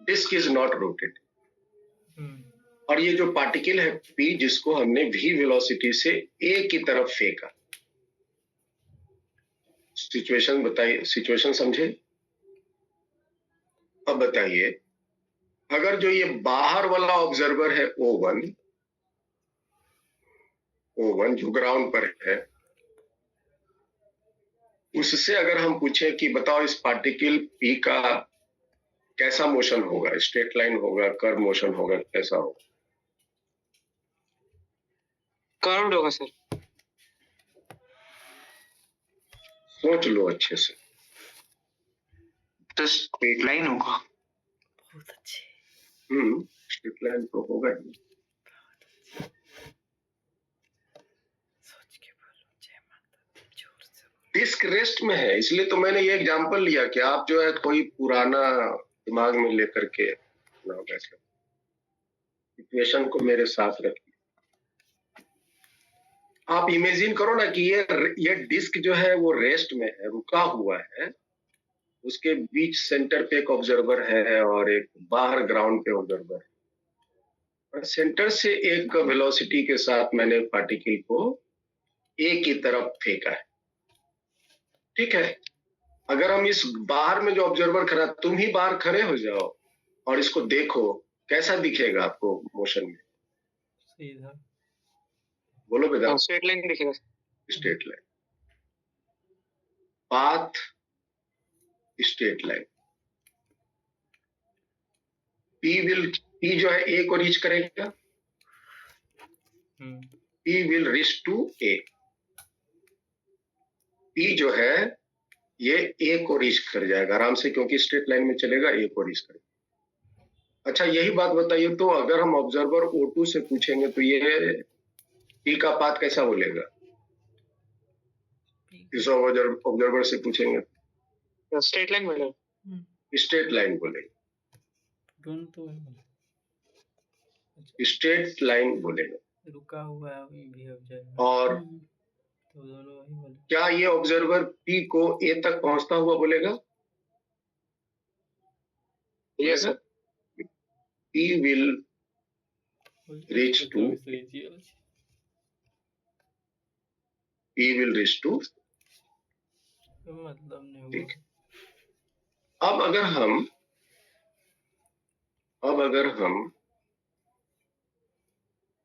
डिस्क इज नॉट रोटेट। और ये जो पार्टिकल है पी, जिसको हमने v वेलोसिटी से a की तरफ फेंका, सिचुएशन बताइए, सिचुएशन समझे। अब बताइए, अगर जो ये बाहर वाला ऑब्जर्वर है O1 जो ग्राउंड पर है, उससे अगर हम पूछे कि बताओ इस पार्टिकल P का कैसा मोशन होगा, स्ट्रेट लाइन होगा, कर्व मोशन होगा, कैसा होगा? कर्व्ड होगा सर। सोच लो अच्छे से। तो स्ट्रेट लाइन होगा। बहुत अच्छे। स्ट्रेट लाइन तो होगा ही। सोच के बोलो, जय माता, जोर से बोलो। डिस्क रेस्ट में है, इसलिए तो मैंने ये एग्जांपल लिया कि आप जो है कोई पुराना दिमाग में लेकर के ना बैठे, सिचुएशन को मेरे साथ रखिए। आप इमेजिन करो ना कि ये डिस्क जो है वो रेस्ट में है, रुका हुआ है, उसके बीच सेंटर पे एक ऑब्जर्वर है और एक बाहर ग्राउंड पे ऑब्जर्वर है, और सेंटर से एक वेलोसिटी के साथ मैंने पार्टिकल को ए की तरफ फेंका है। ठीक है, अगर हम इस बाहर में जो ऑब्जर्वर खड़ा, तुम ही बाहर खड़े हो जाओ और इसको देखो, कैसा दिखेगा आपको मोशन में? सीधा बोलो बेटा। स्ट्रेट लाइन दिखेगा। Straight line, path straight line. P जो है ए को रीच करेगा, P will reach to A. P जो है ये ए को रीच कर जाएगा आराम से, क्योंकि स्ट्रेट लाइन में चलेगा, ए को रीच करेगा। अच्छा, यही बात बताइए तो अगर हम ऑब्जर्वर O2 से पूछेंगे तो ये पी का पाथ कैसा बोलेगा? इस ऑब्जर्वर से पूछेंगे स्ट्रेट लाइन बोलेगा। स्ट्रेट लाइन बोलेगा, तो स्ट्रेट लाइन बोलेगा। रुका हुआ है अभी भी ऑब्जर्वर, और तो दोनों वही बोले। क्या ये ऑब्जर्वर पी को ए तक पहुंचता हुआ बोलेगा? Yes sir. P will reach to, P will reach to. मतलब नहीं हुआ। ठीक, अब अगर हम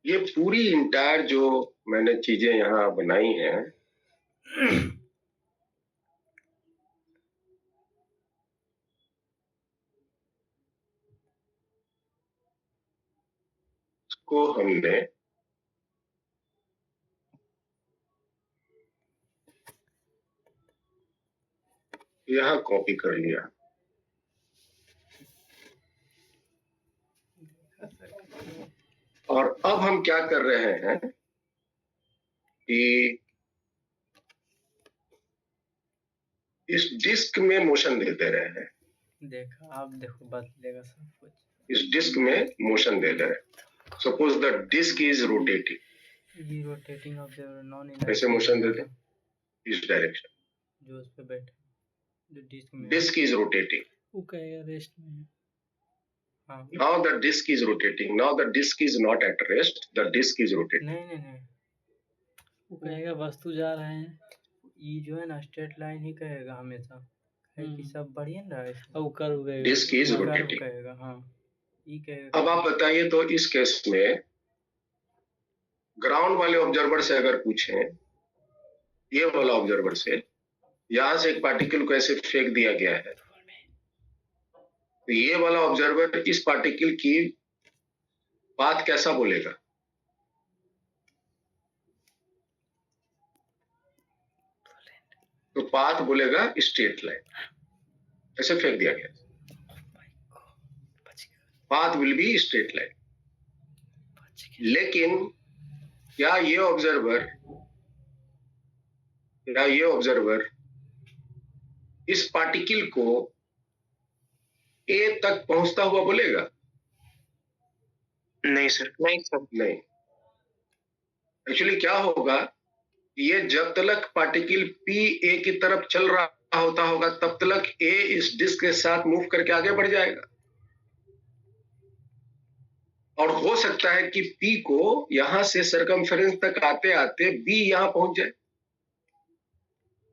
ये पूरी इंटायर जो मैंने चीजें यहाँ बनाई हैं, उसको हमने यहाँ कॉपी कर लिया, और अब हम क्या कर रहे हैं कि इस डिस्क में मोशन देते रहे हैं, देखा आप, देखो बदलेगा सब कुछ। इस डिस्क में मोशन दे रहे हैं। Suppose the disc is rotating, ये रोटेटिंग ऑब्जर्वर नॉन कैसे मोशन देते हैं? इस डायरेक्शन, जो उस पे बैठे, जो डिस्क में, डिस्क इज रोटेटिंग। वो कहेगा रेस्ट में है। हाँ, Now the disk is rotating. Now the disk is not at rest. The disk is rotating. नहीं, वो कहेगा वस्तु जा रहे हैं, ये जो है ना स्ट्रेट लाइन ही कहेगा हमेशा, है कि सब बढ़िया ना है, और कर्व कहेगा, Disk is कर्व rotating. कहेगा। हाँ, ये कहेगा। अब आप बताइए तो इस केस में ग्राउंड वाले ऑब्जर्वर से अगर पूछें, ये वाला ऑब्जर्वर से, यहां से एक पार्टिकल को ऐसे फेंक दिया गया है, तो ये वाला ऑब्जर्वर इस पार्टिकल की पाथ कैसा बोलेगा? तो पाथ बोलेगा स्ट्रेट लाइन, ऐसे फेंक दिया गया, path will be straight line. लेकिन क्या ये ऑब्जर्वर इस पार्टिकल को ए तक पहुंचता हुआ बोलेगा? नहीं सर। नहीं सर। नहीं। एक्चुअली क्या होगा, ये जब तक पार्टिकल पी ए की तरफ चल रहा होता होगा तब तक ए इस डिस्क के साथ मूव करके आगे बढ़ जाएगा, और हो सकता है कि पी को यहां से सरकमफेरेंस तक आते आते बी यहां पहुंच जाए।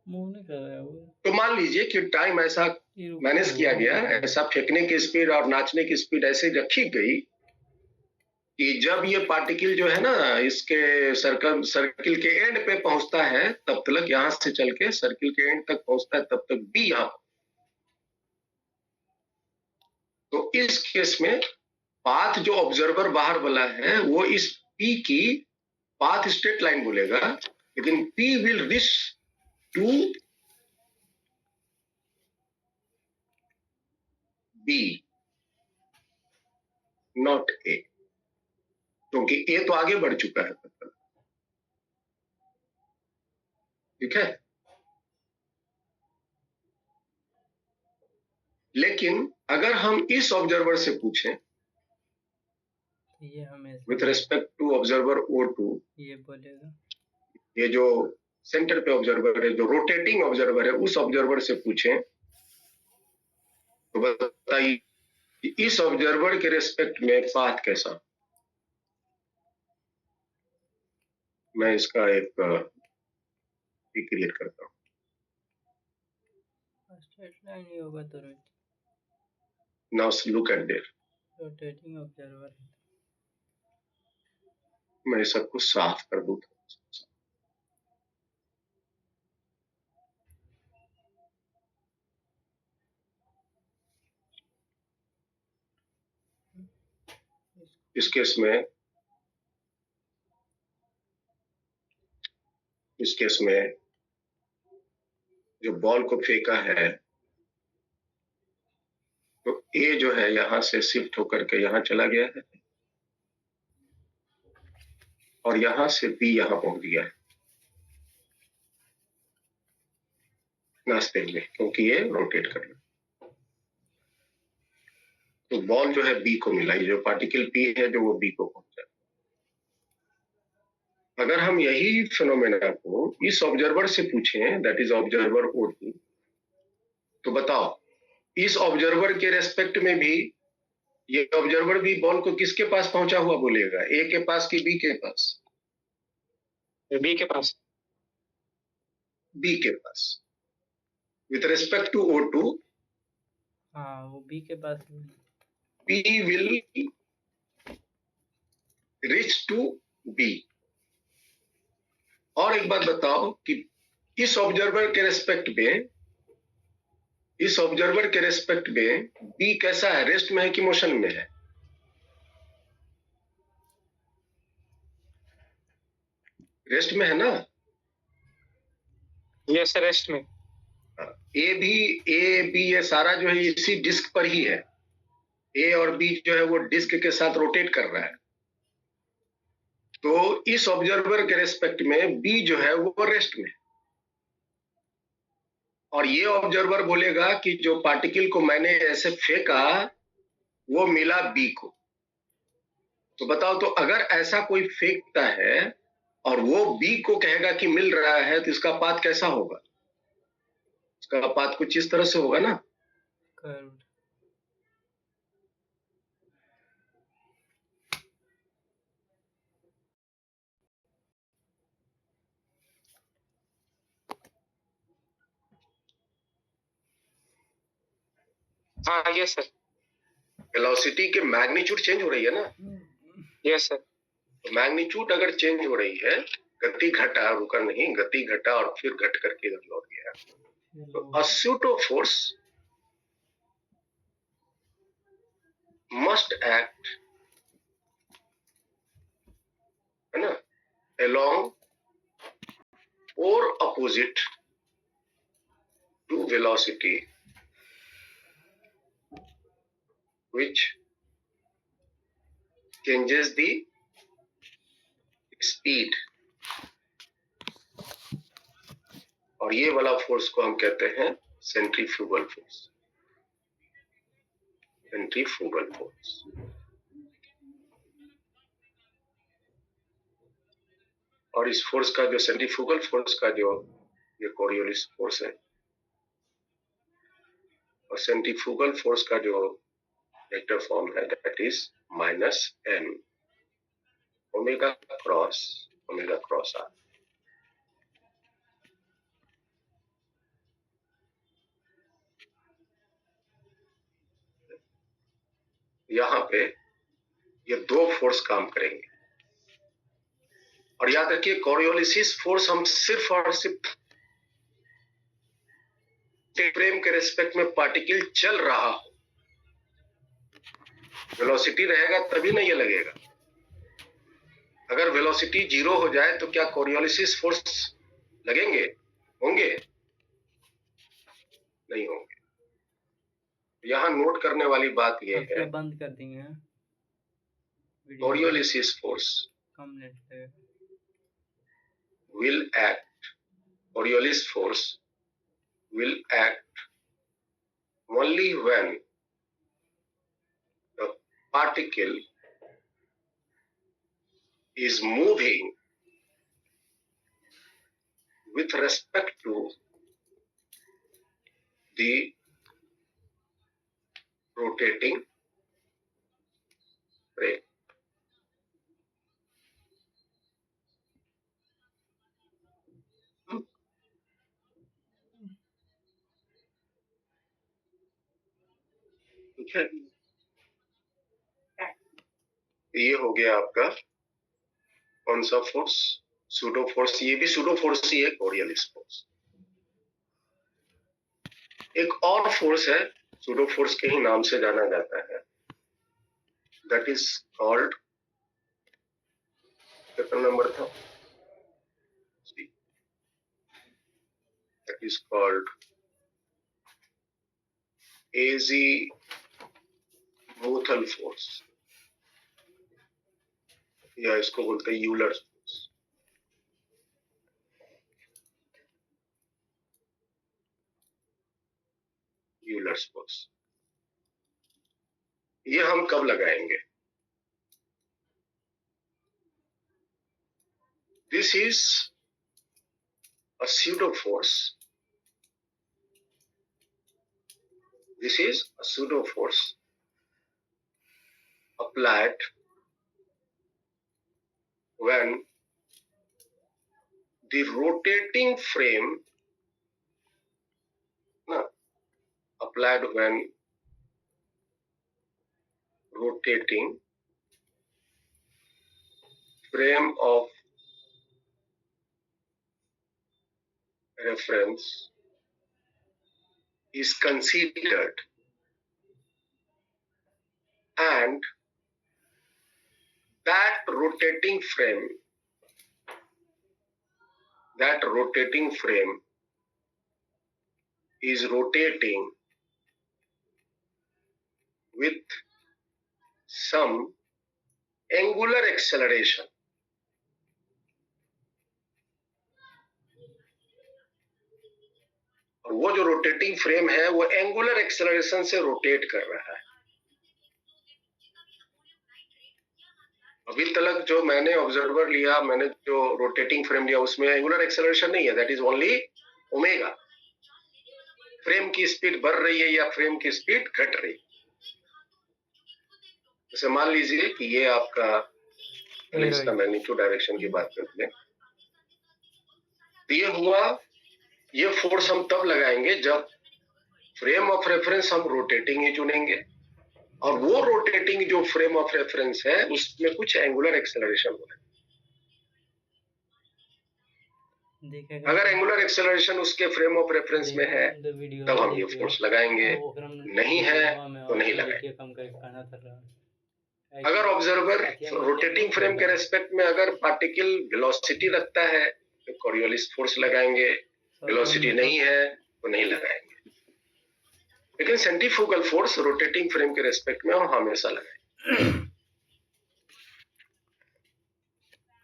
मूव नहीं कर रहा है वो। तो मान लीजिए कि टाइम ऐसा ये रुका मैनेज हुआ किया है। गया, ऐसा फेंकने की स्पीड और नाचने की स्पीड ऐसे रखी गई कि जब ये पार्टिकल जो है ना इसके सर्किल के एंड पे पहुंचता है तब तक यहां से चल के सर्किल के एंड तक पहुंचता है, तब तक बी यहां। तो इस केस में पाथ जो ऑब्जर्वर बाहर वाला है वो इस पी की पाथ स्ट्रेट लाइन बोलेगा, लेकिन P will reach to B not A, क्योंकि ए तो आगे बढ़ चुका है तब तक। ठीक है, लेकिन अगर हम इस ऑब्जर्वर से पूछें तो ये हमेशा with respect to observer O2, ये बोलेगा ये जो सेंटर पे ऑब्जर्वर है, जो रोटेटिंग ऑब्जर्वर है, उस ऑब्जर्वर से पूछें तो बताइए इस ऑब्जर्वर के रेस्पेक्ट में पाथ कैसा। मैं इसका एक क्रिएट करता हूँ। स्ट्रेट लाइन ही होगा तो now look at there, rotating observer है। मैं सबको साफ कर दूं। इस केस में जो बॉल को फेंका है तो ए जो है यहां से शिफ्ट होकर के यहां चला गया है और यहां से बी यहां पहुंच गया है नाश्ते में, क्योंकि ये रोटेट कर रहा है। तो बॉल जो है बी को मिला, ये जो पार्टिकल पी है जो वो बी को पहुंचा। अगर हम यही फिनोमेना को इस ऑब्जर्वर से पूछें, दैट इज ऑब्जर्वर O2, तो बताओ इस ऑब्जर्वर के रेस्पेक्ट में भी ये ऑब्जर्वर भी बॉल को किसके पास पहुंचा हुआ बोलेगा, ए के पास कि बी के पास? बी के पास। बी के पास। विथ रेस्पेक्ट टू O2, हाँ वो बी के पास है। P will reach to B। और एक बात बताओ कि इस ऑब्जर्वर के रेस्पेक्ट में B कैसा है, रेस्ट में है कि मोशन में है? रेस्ट में है ना? यस रेस्ट में। ए बी ये सारा जो है इसी डिस्क पर ही है। ए और बी जो है वो डिस्क के साथ रोटेट कर रहा है। तो इस ऑब्जर्वर के रेस्पेक्ट में बी जो है वो रेस्ट में, और ये ऑब्जर्वर बोलेगा कि जो पार्टिकल को मैंने ऐसे फेंका वो मिला बी को। तो बताओ, तो अगर ऐसा कोई फेंकता है और वो बी को कहेगा कि मिल रहा है तो इसका पाथ कैसा होगा? इसका पाथ कुछ इस तरह से होगा ना। कर्व। हाँ यस सर। वेलोसिटी के मैग्नीट्यूड चेंज हो रही है ना। Yes sir. तो मैग्नीट्यूड अगर चेंज हो रही है, गति घटा, रुका नहीं, गति घटा और फिर घट करके इधर लौट गया, तो a pseudo force must act, है ना, along or opposite to velocity which changes the speed। और ये वाला फोर्स को हम कहते हैं सेंट्रीफ्यूगल फोर्स। Centrifugal force. और इस फोर्स का जो सेंट्रीफ्यूगल फोर्स का जो ये कोरियोलिस फोर्स है, और सेंट्रीफ्यूगल फोर्स का जो वेक्टर फॉर्म है that is -m omega cross r। यहाँ पे ये दो फोर्स काम करेंगे और याद रखिए कोरियोलिसिस फोर्स हम सिर्फ और सिर्फ फ्रेम के रेस्पेक्ट में पार्टिकल चल रहा हो, वेलोसिटी रहेगा तभी ना ये लगेगा। अगर वेलोसिटी 0 हो जाए तो क्या कोरियोलिसिस फोर्स लगेंगे? होंगे? नहीं होंगे। यहाँ नोट करने वाली बात ये अब क्या है, बंद कर देंगे हैं? वीडियो कोरियोलिसिस फोर्स कम नेट लगेगा। will act, Coriolis force will act only when the particle is moving with respect to the rotating frame. ठीक है, ये हो गया आपका कौन सा फोर्स? Pseudo force. ये भी सूडो फोर्स ही है, कोरियोलिस फोर्स। एक और फोर्स है, सूडो फोर्स के ही नाम से जाना जाता है, दैट इज कॉल्ड, कितना नंबर था? That is called azimuthal force, या इसको बोलते हैं यूलर्स फोर्स। यूलर्स फोर्स ये हम कब लगाएंगे? This is a pseudo force. This is a pseudo force applied when the rotating frame, applied when rotating frame of reference is considered and that rotating frame is rotating with some angular acceleration. और वो जो rotating frame है वो angular acceleration से rotate कर रहा है। अभी तक जो मैंने ऑब्जर्वर लिया, मैंने जो रोटेटिंग फ्रेम लिया, उसमें एंगुलर एक्सेलरेशन नहीं है, that is only omega. Frame की स्पीड बढ़ रही है या फ्रेम की स्पीड घट रही है। जैसे मान लीजिए कि ये आपका, इसका मैग्नीट्यूड डायरेक्शन की बात करते हैं, ये हुआ, ये फोर्स हम तब लगाएंगे जब फ्रेम ऑफ रेफरेंस हम रोटेटिंग ही चुनेंगे और वो रोटेटिंग जो फ्रेम ऑफ रेफरेंस है उसमें कुछ एंगुलर एक्सेलरेशन हो रहा है। अगर एंगुलर एक्सेलरेशन उसके फ्रेम ऑफ रेफरेंस में है तब हम ये फोर्स लगाएंगे, नहीं है तो नहीं लगाएंगे। अगर ऑब्जर्वर रोटेटिंग फ्रेम के रेस्पेक्ट में अगर पार्टिकल वेलोसिटी रखता है तो कोरियोलिस फोर्स लगाएंगे, वेलोसिटी नहीं है तो नहीं लगाएंगे। लेकिन सेंट्रीफ्यूगल फोर्स रोटेटिंग फ्रेम के रेस्पेक्ट में हम हमेशा लगाएंगे।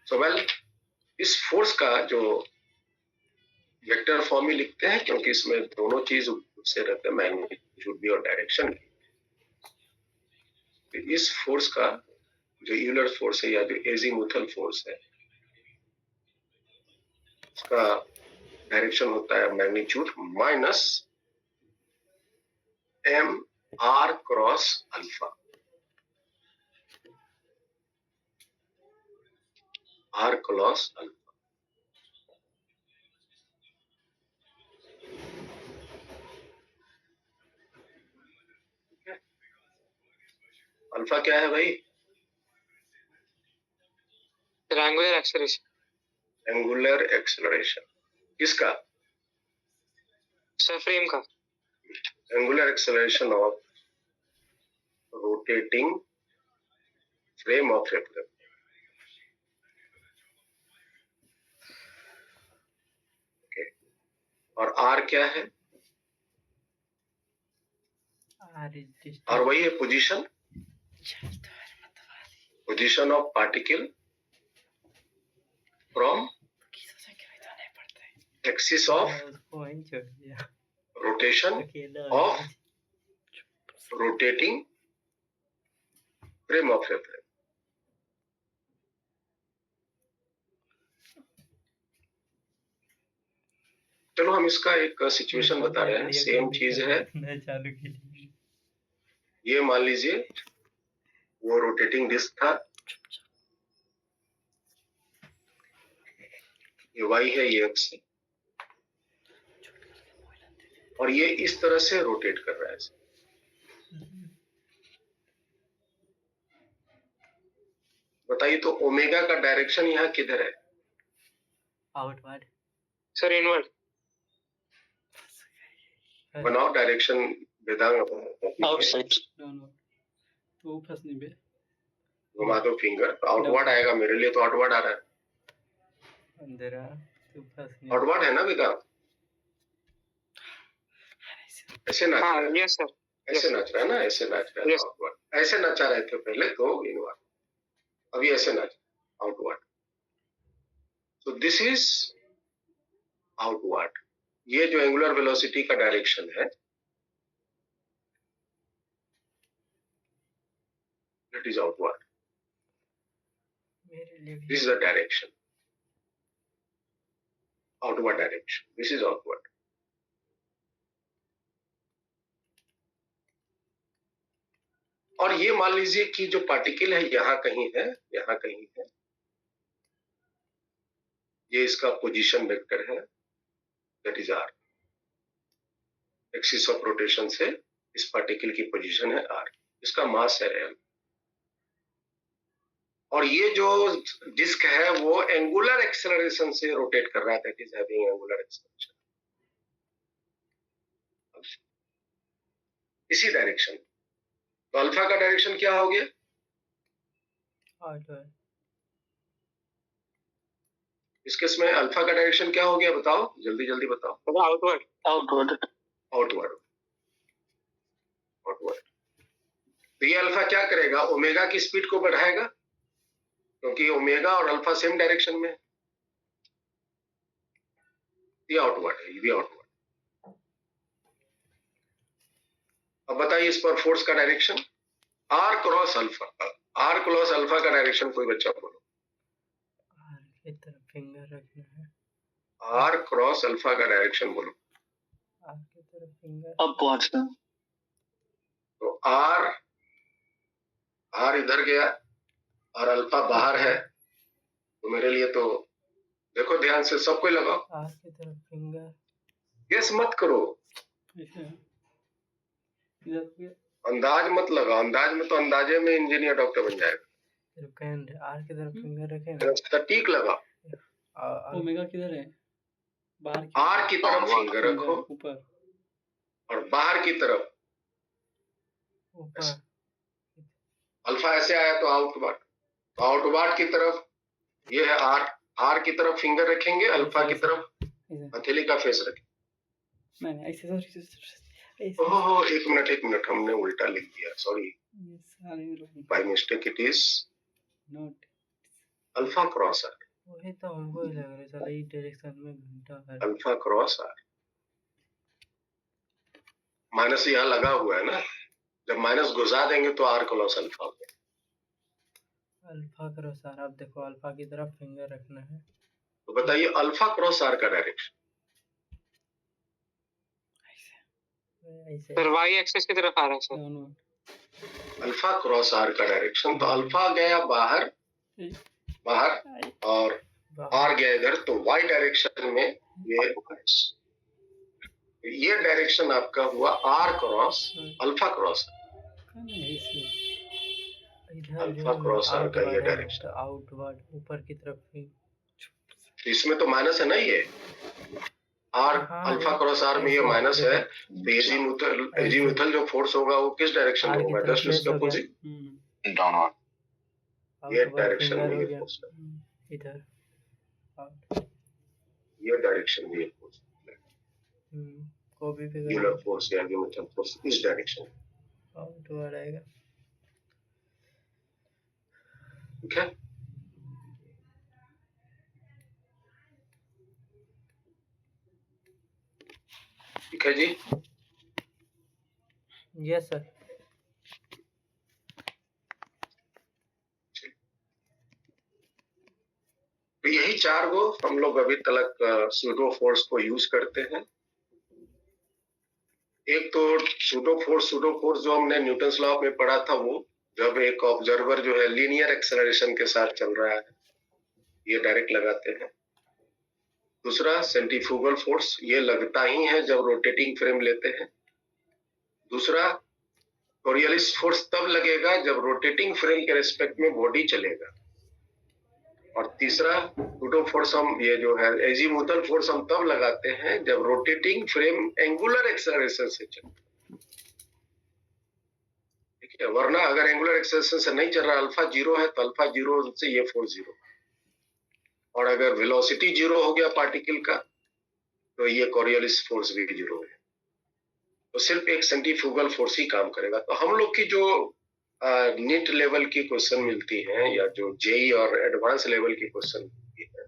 सो वेल, इस फोर्स का जो वेक्टर फॉर्म ही लिखते हैं क्योंकि इसमें दोनों चीज से रहते हैं, मैग्नीट्यूड भी और डायरेक्शन भी। इस फोर्स का जो यूलर फोर्स है या जो एजीमुथल फोर्स है, इसका डायरेक्शन होता है magnitude minus M R cross alpha, R cross alpha. Alpha क्या है भाई? एंगुलर एक्सेलरेशन, एंगुलर एक्सेलरेशन किसका? सर फ्रेम का। Angular acceleration of rotating frame of reference. Okay, और आर क्या है? और वही है position, position of particle from axis of rotation of rotating frame of reference. चलो हम इसका एक सिचुएशन बता रहे हैं, सेम चीज है। चालू कीजिए। ये मान लीजिए वो रोटेटिंग डिस्क था, ये वाई है, ये एक्स है, और ये इस तरह से रोटेट कर रहा है। बताइए तो ओमेगा का डायरेक्शन यहाँ किधर है? आउटवर्ड। Sir inward. बनाओ डायरेक्शन वेदांग। आउटसाइड। डाउनवर्ड तो प्लस नहीं बे घुमा दो फिंगर तो आउटवर्ड आएगा। मेरे लिए तो आउटवर्ड आ रहा है। अंधेरा तो प्लस नहीं। आउटवर्ड है ना वेदांग? ऐसे नाच रहा हाँ है, यस सर, ऐसे नाच रहा है ना, ऐसे नाच रहा है Yes. आउटवर्ड। ऐसे नचा रहे थे पहले तो इनवर्ड, अभी ऐसे नाच outward. So this is outward. ये जो एंगुलर वेलोसिटी का डायरेक्शन है, इट इज आउटवर्ड। मेरे लिए this is the direction, outward direction, this is outward. और ये मान लीजिए कि जो पार्टिकल है यहाँ कहीं है, यहाँ कहीं है, ये इसका पोजीशन वेक्टर है, that is R. Axis of rotation से इस पार्टिकल की पोजीशन है आर, इसका मास है एम। और ये जो डिस्क है वो एंगुलर एक्सेलरेशन से रोटेट कर रहा है, that is having angular acceleration इसी डायरेक्शन। तो अल्फा का डायरेक्शन क्या हो गया? आउटवर्ड। इस केस में अल्फा का डायरेक्शन क्या हो गया? बताओ जल्दी जल्दी बताओ। आउटवर्ड। आउटवर्ड। Outward, outward. तो ये अल्फा क्या करेगा? ओमेगा की स्पीड को बढ़ाएगा, क्योंकि ओमेगा और अल्फा सेम डायरेक्शन में है। ये आउटवर्ड है, ये भी आउटवर्ड। अब बताइए इस पर फोर्स का direction R cross alpha. R cross alpha का डायरेक्शन कोई बच्चा बोलो। आर की तरफ फिंगर रखना है। आर क्रॉस अल्फा का डायरेक्शन बोलो। आर की तरफ फिंगर। अपवर्ड। तो आर, आर इधर गया और अल्फा बाहर है, तो मेरे लिए तो देखो ध्यान से, सबको लगाओ। आर की तरफ फिंगर। गेस मत करो, ऐसे है इधर पे अंदाज मत लगाओ। अंदाज में तो अंदाजे में इंजीनियर डॉक्टर बन जाएगा। रुकेंड आर की तरफ फिंगर रखें ना। सटीक लगाओ। ओमेगा किधर है? बाहर की आर की तरफ फिंगर रखो ऊपर। और बाहर की तरफ ऊपर। अल्फा ऐसे आया तो आउटवर्ड, तो आउटवर्ड की तरफ ये है आर। आर की तरफ फिंगर रखेंगे, अल्फा की तरफ ऐसे हथेली का फेस रखेंगे। नहीं ऐसे सॉरी ओहो एक मिनट, हमने उल्टा लिख दिया, सॉरी ये सारे लोग by mistake. It is not alpha cross R, वही तो हमको ही लग रहा है साला इस डायरेक्शन में घंटा है। Alpha cross are. माइनस यहाँ लगा हुआ है ना, जब माइनस घुसा देंगे तो आर क्रॉस अल्फा हो गया। अल्फा करो सर, आप देखो अल्फा की तरफ फिंगर रखना है। तो बताइए अल्फा क्रॉस आर का डायरेक्शन। ऐसे सर वाई एक्सेस की तरफ आ रहा है sir. Downward alpha cross R का डायरेक्शन, तो अल्फा गया बाहर बाहर और आर गया इधर, तो वाई डायरेक्शन में ये डायरेक्शन आपका हुआ आर क्रॉस अल्फा क्रॉस, इधर अल्फा क्रॉस आर का ये डायरेक्शन। तो आउटवर्ड ऊपर की तरफ ही। इसमें तो माइनस है ना, ये आर हाँ, अल्फा क्रॉस आर में ये ऐसे माइनस है, देखो, तो एजीमुथल जो फोर्स होगा वो किस डायरेक्शन आर में की होगा? तरफ जस्ट प्लस उसके हो गया। Opposite downward. ये आउटवर्ड डायरेक्शन फिंगर में हो ये गया। फोर्स है, इधर आउट। ये डायरेक्शन में ये फोर्स, को भी फिगर यूलर फोर्स या एजीमुथल फोर्स इस डायरेक्शन में, आउटवर्ड आएगा। ठीक है। ठीक है जी, यस सर। तो यही चार गो हम लोग अभी तक सूडो फोर्स को यूज करते हैं। एक तो सूडो फोर्स जो हमने न्यूटन्स लॉ में पढ़ा था, वो जब एक ऑब्जर्वर जो है लीनियर एक्सेलरेशन के साथ चल रहा है, ये डायरेक्ट लगाते हैं। दूसरा सेंट्रीफ्यूगल फोर्स, ये लगता ही है जब रोटेटिंग फ्रेम लेते हैं। दूसरा कोरियलिस फोर्स तब लगेगा जब रोटेटिंग फ्रेम के रेस्पेक्ट में बॉडी चलेगा। और तीसरा सूडो फोर्स हम ये जो है एजीमुथल फोर्स हम तब लगाते हैं जब रोटेटिंग फ्रेम एंगुलर एक्सेलरेशन से चले, ठीक है। वरना अगर एंगुलर एक्सेलरेशन से नहीं चल रहा, अल्फा जीरो है, तो अल्फा जीरो से ये फोर्स जीरो, और अगर वेलोसिटी जीरो हो गया पार्टिकल का, तो ये कोरियलिस फोर्स भी जीरो है। तो सिर्फ एक सेंट्रीफ्यूगल फोर्स ही काम करेगा। तो हम लोग की जो नीट लेवल की क्वेश्चन मिलती है या जो जेई और एडवांस लेवल की क्वेश्चन मिलती है,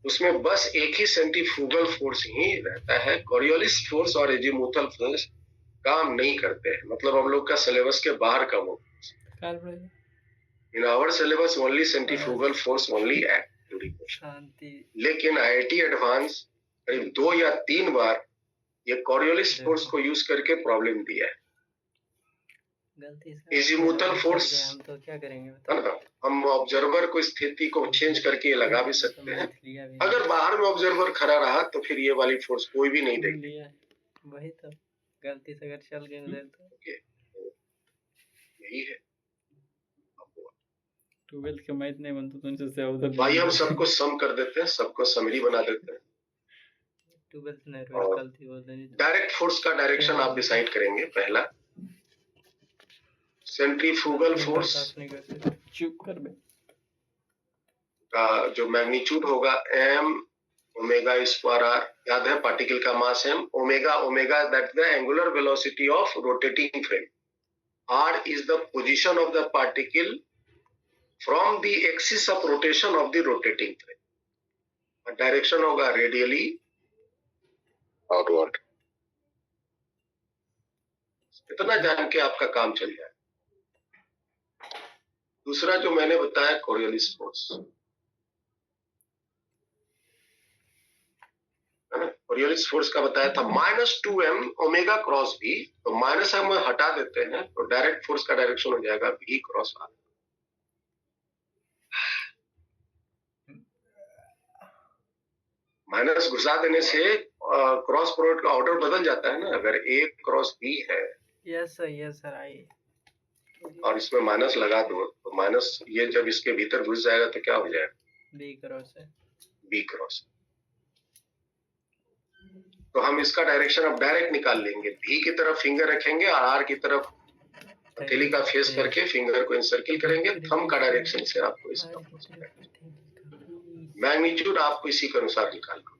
उसमें बस एक ही सेंट्रीफ्यूगल फोर्स ही रहता है। कोरियलिस फोर्स और एजीमुथल फोर्स काम नहीं करते हैं, मतलब हम लोग का सिलेबस के बाहर का वो। In our syllabus only centrifugal force only act during motion. शांति। लेकिन आईआईटी एडवांस करीब 2 या 3 बार ये कोरियलिस फोर्स को यूज करके प्रॉब्लम दिया है। गलती से एजीमुथल फोर्स, हम तो क्या करेंगे है ना, हम ऑब्जर्वर को स्थिति को चेंज करके लगा भी सकते हैं। अगर बाहर में ऑब्जर्वर खड़ा रहा तो फिर ये वाली फोर्स कोई भी नहीं देखेगा। वही तो गलती से अगर चल गए उधर तो यही है। 12th के मैथ नहीं बनता तो उनसे से उधर भाई हम सबको सम कर देते हैं, सबको समरी बना देते हैं। 12th नर्वस गलती बोल देनी। डायरेक्ट फोर्स का डायरेक्शन आप डिसाइड करेंगे। पहला सेंट्रीफ्यूगल फोर्स चुप कर बे। का जो मैग्नीट्यूड होगा m ओमेगा स्क्वायर r, याद है पार्टिकल का मास m, omega that the angular velocity of rotating frame, r is the position of the particle from the axis of rotation of the rotating frame, और direction होगा radially outward. इतना जान के आपका काम चल जाए। दूसरा जो मैंने बताया कोरियलिस फोर्स, कोरियलिस फोर्स का बताया था -2m ओमेगा क्रॉस v, तो माइनस हम हटा देते हैं तो डायरेक्ट फोर्स का डायरेक्शन हो जाएगा v क्रॉस r। माइनस घुसा देने से क्रॉस प्रोडक्ट का ऑर्डर बदल जाता है ना। अगर a क्रॉस b है, यस सर आई, और इसमें माइनस लगा दो, तो माइनस ये जब इसके भीतर घुस जाएगा तो क्या हो जाएगा? बी क्रॉस है, बी क्रॉस। तो हम इसका डायरेक्शन अब डायरेक्ट निकाल लेंगे। भी की तरफ फिंगर रखेंगे और आर की तरफ हथेली का फेस करके फिंगर को इंसर्किल करेंगे। थंब का डायरेक्शन से आपको इसका मैग्नीट्यूड आपको इसी के अनुसार निकालना,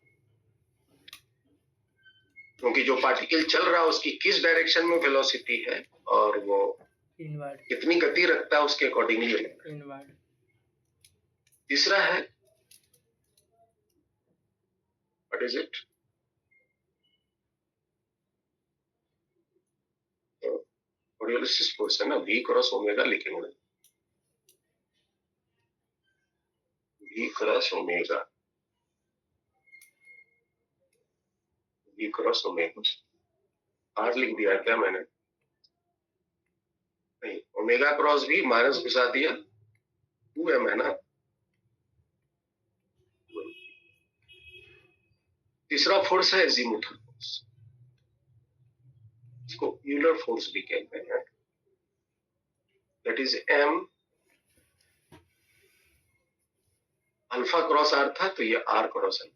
क्योंकि जो पार्टिकल चल रहा है उसकी किस डायरेक्शन में वेलोसिटी है और वो कितनी गति रखता है उसके अकॉर्डिंगली होगा। तीसरा है what is it, Coriolis force है ना, v क्रॉस ओमेगा लिखेंगे, v cross omega, v cross omega. R लिख दिया क्या मैंने? नहीं, ओमेगा क्रॉस भी माइनस घुसा दिया, 2m है ना। तीसरा फोर्स है एजीमुथल फोर्स, इसको यूलर फोर्स भी कहते हैं। That is m alpha cross R था, तो ये r क्रॉस है।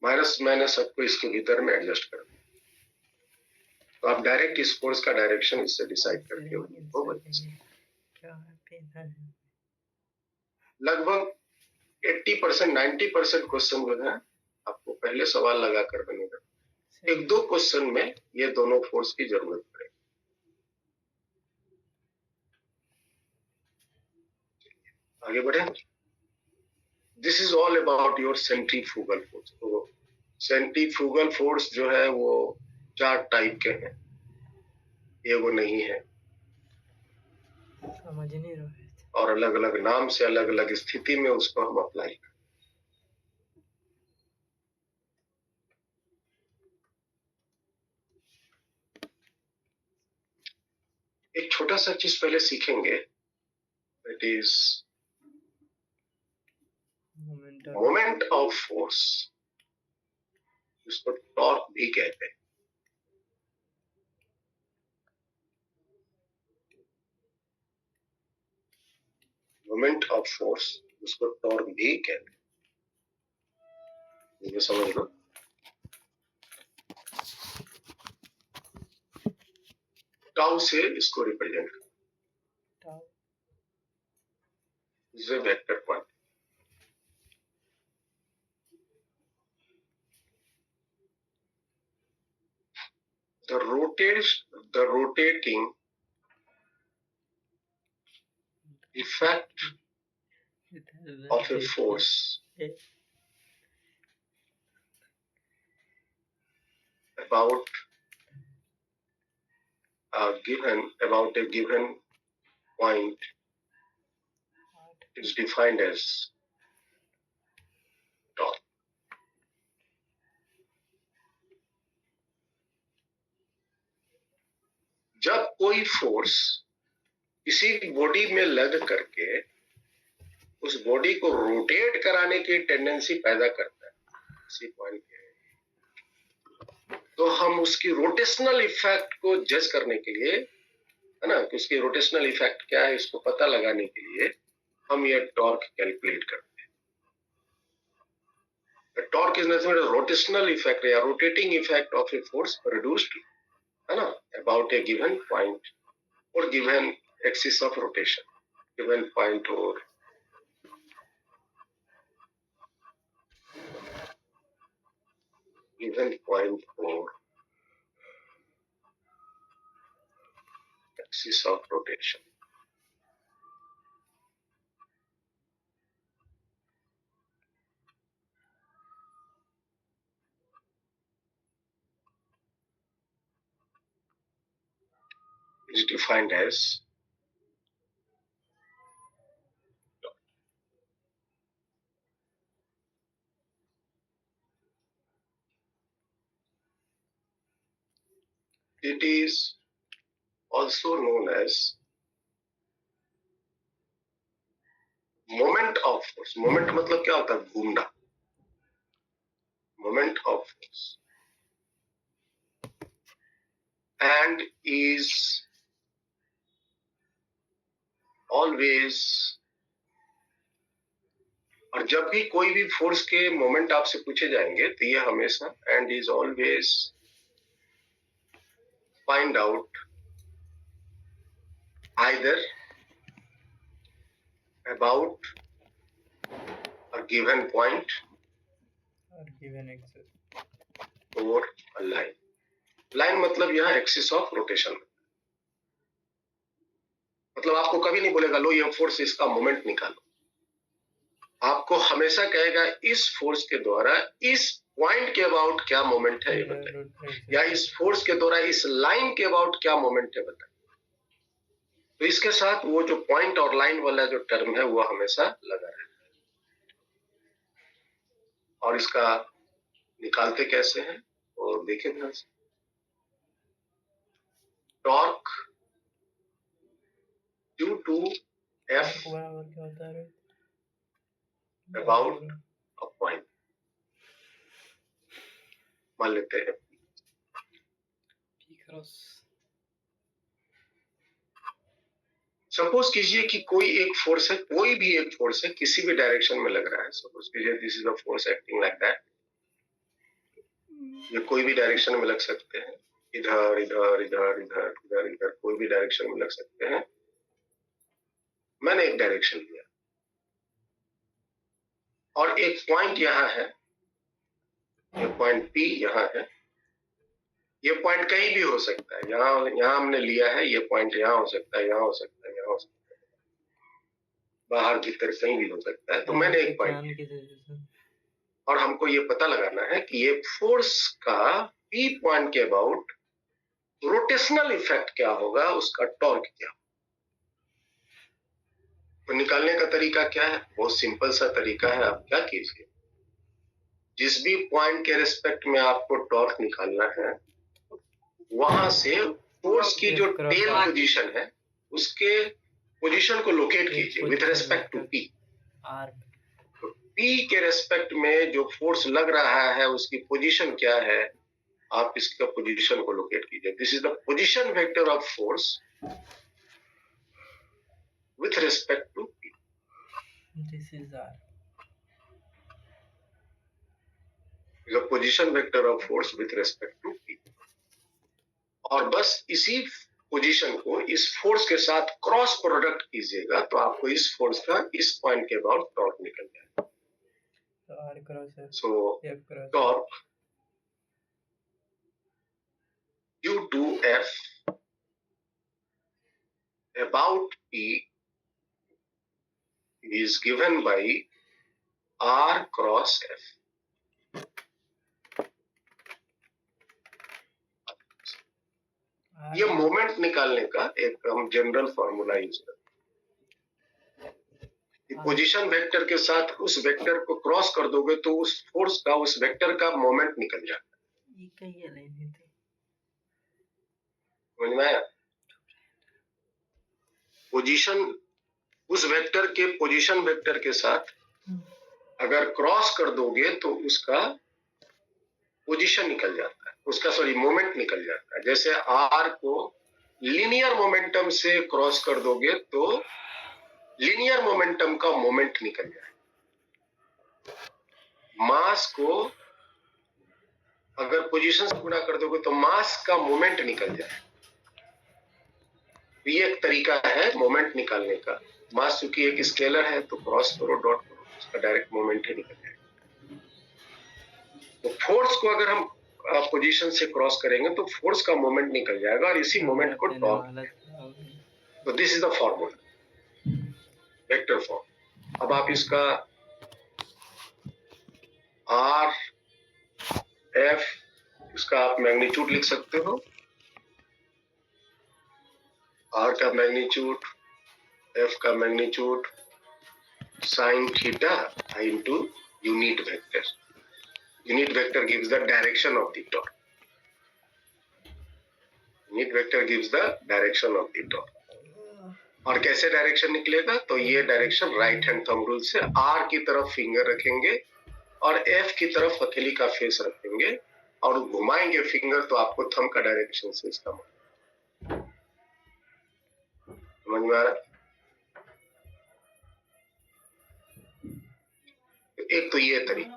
माइनस मैंने सबको इसके भीतर में एडजस्ट कर दिया, तो आप डायरेक्ट इस फोर्स का डायरेक्शन इससे डिसाइड करके लगभग 80% 90% क्वेश्चन जो है आपको पहले सवाल लगा कर बनेगा। एक दो क्वेश्चन में ये दोनों फोर्स की जरूरत पड़ेगी। आगे बढ़े। This is all about your centrifugal force. तो सेंट्रीफ्यूगल फोर्स जो है वो 4 टाइप के हैं, ये वो नहीं है, समझ नहीं रहे थे। और अलग अलग नाम से अलग अलग स्थिति में उसको हम अप्लाई करें। एक छोटा सा चीज पहले सीखेंगे, that is moment of force, इसको टॉर्क भी कहते हैं। मोमेंट ऑफ फोर्स, उसको टॉर्क भी कहते हैं, ये समझ लो। टाउ से इसको represent is a vector quantity. The rotating effect of a force about a given point is defined as torque. जब कोई फोर्स किसी बॉडी में लग करके उस बॉडी को रोटेट कराने की टेंडेंसी पैदा करता है किसी पॉइंट पे, तो हम उसकी रोटेशनल इफेक्ट को जज करने के लिए, है ना, कि उसकी रोटेशनल इफेक्ट क्या है इसको पता लगाने के लिए हम ये टॉर्क कैलकुलेट करते हैं। Torque is nothing but rotational effect या rotating effect of a force produced, है ना, अबाउट ए गिवन पॉइंट और given axis of rotation, given point और given point or axis of rotation. Is defined as it is also known as moment of force. Moment मतलब क्या होता है? घूमना। Moment of force and is always, और जब भी कोई भी फोर्स के मोमेंट आपसे पूछे जाएंगे तो ये हमेशा and is always find out either about a given point और given axis or a line. Line मतलब यहाँ एक्सिस ऑफ रोटेशन, मतलब आपको कभी नहीं बोलेगा लो ये फोर्स इसका मोमेंट निकालो, आपको हमेशा कहेगा इस फोर्स के द्वारा इस पॉइंट के अबाउट क्या मोमेंट है ये बताइए, या इस फोर्स के द्वारा इस लाइन के अबाउट क्या मोमेंट है बताइए। तो इसके साथ वो जो पॉइंट और लाइन वाला जो टर्म है वो हमेशा लगा रहता है। और इसका निकालते कैसे हैं और देखें ध्यान से। टॉर्क ड्यू टू एफ बराबर क्या होता है? अबाउट अ पॉइंट, मान लेते हैं P क्रॉस सपोज कीजिए कि कोई एक फोर्स है, कोई भी एक फोर्स है, किसी भी डायरेक्शन में लग रहा है। सपोज कीजिए this is a force acting like that. ये कोई भी डायरेक्शन में लग सकते हैं, इधर इधर इधर इधर इधर इधर, कोई भी डायरेक्शन में लग सकते हैं। मैंने एक डायरेक्शन लिया और एक पॉइंट यहाँ है, ये पॉइंट P यहाँ है। ये पॉइंट कहीं भी हो सकता है, यहाँ हमने लिया है, ये पॉइंट यहाँ हो सकता है, यहाँ हो सकता है, यहाँ हो सकता है, बाहर भीतर कहीं भी हो सकता है। तो मैंने एक पॉइंट और हमको ये पता लगाना है कि ये फोर्स का P पॉइंट के अबाउट रोटेशनल इफेक्ट क्या होगा, उसका टॉर्क क्या होगा। तो निकालने का तरीका क्या है? बहुत सिंपल सा तरीका है। आप क्या कीजिए, जिस भी पॉइंट के रिस्पेक्ट में आपको टॉर्क निकालना है, वहां से फोर्स की जो टेल पोजीशन है उसके पोजीशन को लोकेट कीजिए with respect to P। P के रेस्पेक्ट में जो फोर्स लग रहा है उसकी पोजीशन क्या है, आप इसका पोजीशन को लोकेट कीजिए। This is the position vector of force with respect to P। This is R। The position vector of force with respect to P। और बस इसी पोजीशन को इस फोर्स के साथ क्रॉस प्रोडक्ट कीजिएगा तो आपको इस फोर्स का इस पॉइंट के अबाउट टॉर्क निकल जाएगा। तो R क्रॉस है, सो F cross torque due to F about P is given by R cross F। ये मोमेंट निकालने का एक हम जनरल फॉर्मूला यूज करते हैं। पोजीशन वेक्टर के साथ उस वेक्टर को क्रॉस कर दोगे तो उस फोर्स का, उस वेक्टर का मोमेंट निकल जाता है। ये कहीं है नहीं थी। समझ में आया? पोजीशन, उस वेक्टर के पोजीशन वेक्टर के साथ अगर क्रॉस कर दोगे तो उसका पोजीशन निकल जाता है, उसका मोमेंट निकल जाता है। जैसे R को लीनियर मोमेंटम से क्रॉस कर दोगे तो लीनियर मोमेंटम का मोमेंट निकल जाए। मास को अगर पोजीशन से गुणा कर दोगे तो मास का मोमेंट निकल जाए। ये एक तरीका है मोमेंट निकालने का। मास चूंकि एक स्केलर है तो क्रॉस करो, डॉट करो, उसका डायरेक्ट मोमेंट ही निकल जाएगा। तो फोर्स को अगर हम पोजीशन से क्रॉस करेंगे तो फोर्स का मोमेंट निकल जाएगा और इसी मोमेंट को टॉर्क। तो this is the formula, vector form. अब आप इसका R F, इसका आप मैग्नीट्यूड लिख सकते हो। R का मैग्नीट्यूड, F का magnitude sine theta into unit vector. Unit vector gives the direction of the torque. Unit vector gives the direction of the torque. और कैसे डायरेक्शन निकलेगा? तो ये direction right hand thumb rule से R की तरफ finger रखेंगे और F की तरफ हथेली का फेस रखेंगे और घुमाएंगे फिंगर तो आपको थंब का डायरेक्शन से इसका समझ में आ रहा? एक तो ये तरीका।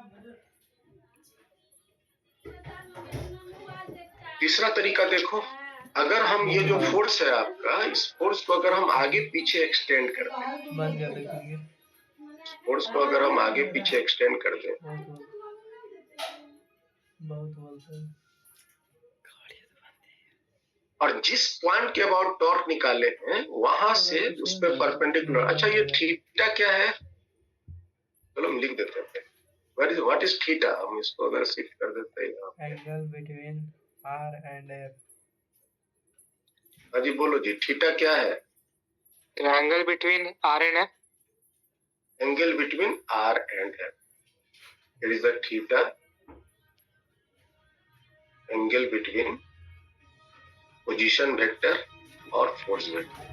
तीसरा तरीका देखो, अगर हम ये जो फोर्स है आपका, इस फोर्स को अगर हम आगे पीछे एक्सटेंड कर दें, बंद कर देंगे। फोर्स को अगर हम आगे पीछे एक्सटेंड कर दें, बहुत बोलते हैं। और जिस पॉइंट के अबाउट टॉर्क निकाले हैं वहां से उस पे परपेंडिकुलर। अच्छा, ये थीटा क्या है? चलो हम लिख देते हैं। What is theta? हम इसको अगर शिफ्ट कर देते हैं, angle between R and F। हाँ जी बोलो जी, थीटा क्या है? triangle between R and F. Angle between R and F. There is a theta. Angle between position vector और force vector.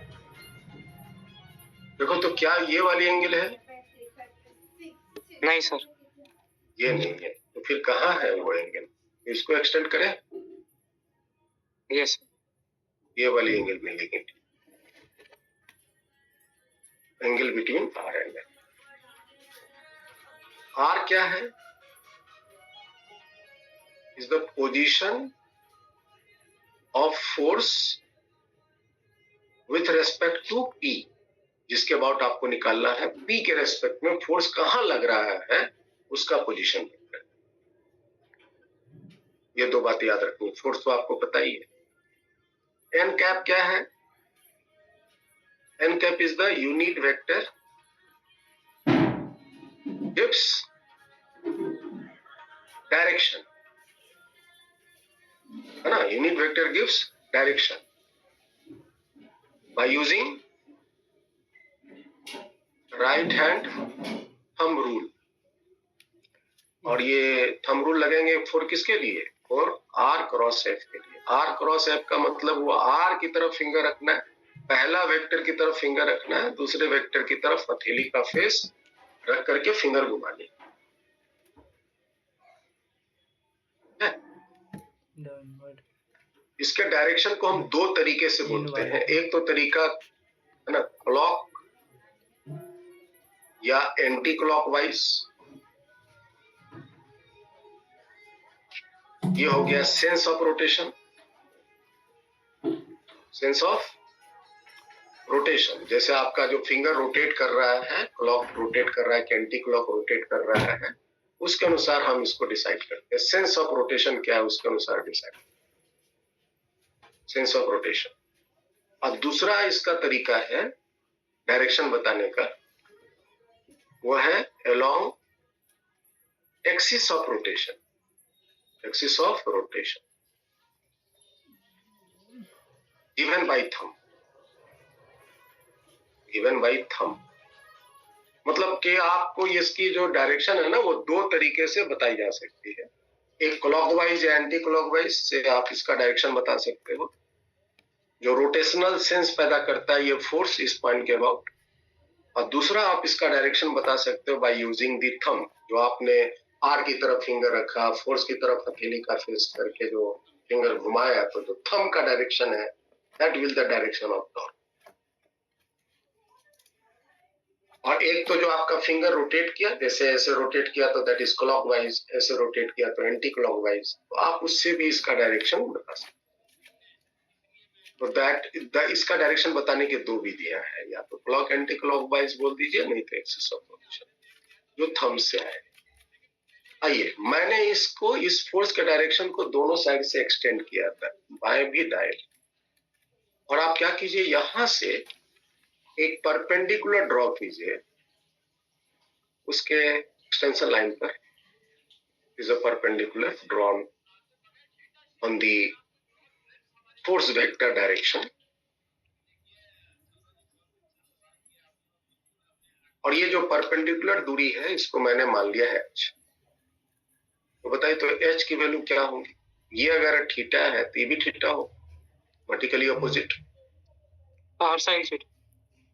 देखो तो क्या ये वाली एंगल है? नहीं सर. ये नहीं है. तो फिर कहाँ है वो एंगल? इसको एक्सटेंड करें? Yes. ये वाली एंगल मिलेगी. Angle between R and F. R क्या है? Is the position of force with respect to P, जिसके अबाउट आपको निकालना है पी के रेस्पेक्ट में फोर्स कहां लग रहा है, उसका पोजीशन. ये दो बातें याद रखनी. फोर्स तो आपको पता ही है. एन कैप क्या है? N cap is the unit vector gives direction, है ना. Unit vector gives direction by using right hand thumb rule. और ये थंब रूल लगेंगे फॉर किसके लिए? फॉर आर क्रॉस एफ के लिए. आर क्रॉस एफ का मतलब वो आर की तरफ फिंगर रखना है, पहला वेक्टर की तरफ फिंगर रखना है, दूसरे वेक्टर की तरफ हथेली का फेस रख करके फिंगर घुमानी है. डाउनवर्ड. इसके डायरेक्शन को हम दो तरीके से बोलते हैं. एक तो तरीका है ना क्लॉक या एंटी क्लॉकवाइज. ये हो गया sense of rotation. Sense of rotation, जैसे आपका जो फिंगर रोटेट कर रहा है, क्लॉक रोटेट कर रहा है कि एंटी क्लॉक रोटेट कर रहा है, उसके अनुसार हम इसको डिसाइड करते हैं. सेंस ऑफ रोटेशन क्या है, उसके अनुसार डिसाइड. Sense of rotation. अब दूसरा इसका तरीका है डायरेक्शन बताने का, वो है along axis of rotation. Axis of rotation given by thumb. Given by thumb मतलब कि आपको इसकी जो डायरेक्शन है ना वो दो तरीके से बताई जा सकती है. एक क्लॉकवाइज या एंटी क्लॉकवाइज से आप इसका डायरेक्शन बता सकते हो. जो रोटेशनल सेंस पैदा करता है ये फोर्स इस पॉइंट के अबाउट. और दूसरा आप इसका डायरेक्शन बता सकते हो बाय यूजिंग द थंब. जो आपने आर की तरफ फिंगर रखा, फोर्स की तरफ हथेली का फेस करके जो फिंगर घुमाया, तो जो थंब का डायरेक्शन है that will the direction of torque. और एक तो जो आपका फिंगर रोटेट किया, जैसे ऐसे रोटेट किया तो दैट इज क्लॉकवाइज, ऐसे रोटेट किया तो एंटी क्लॉकवाइज. तो आप उससे भी इसका डायरेक्शन बता सकते. तो इसका डायरेक्शन बताने की दो विधियां हैं. या तो क्लॉक एंटी क्लॉकवाइज बोल दीजिए, नहीं तो एक्सिस ऑफ रोटेशन जो थंब से आए. आइए, मैंने इसको इस फोर्स के डायरेक्शन को दोनों साइड से एक्सटेंड किया था, बाएं भी दाएं. और आप क्या कीजिए, यहां से एक परपेंडिकुलर ड्रॉ कीजिए उसके एक्सटेंशन लाइन पर. Is a perpendicular drawn on the force vector direction. और ये जो परपेंडिकुलर दूरी है इसको मैंने मान लिया है h. तो बताइए तो h की वैल्यू क्या होगी? ये अगर थीटा है तो ये भी थीटा हो, vertically opposite. R sin theta.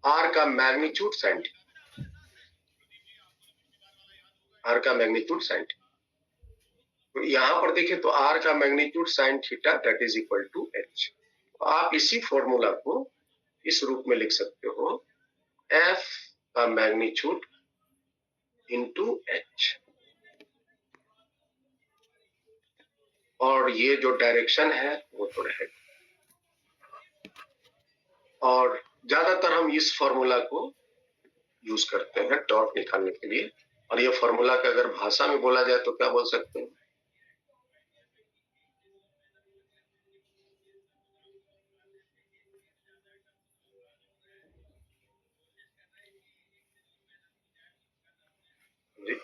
r का मैग्नीट्यूड साइन थीटा. r का मैग्नीट्यूड साइन थीटा. तो यहां पर देखिए तो r का magnitude sine theta that is equal to h. तो आप इसी फॉर्मूला को इस रूप में लिख सकते हो, f का मैग्नीट्यूड इंटू h. और ये जो डायरेक्शन है वो तो रहेगा. और ज्यादातर हम इस फॉर्मूला को यूज करते हैं टॉर्क निकालने के लिए. और ये फॉर्मूला का अगर भाषा में बोला जाए तो क्या बोल सकते हैं? जी,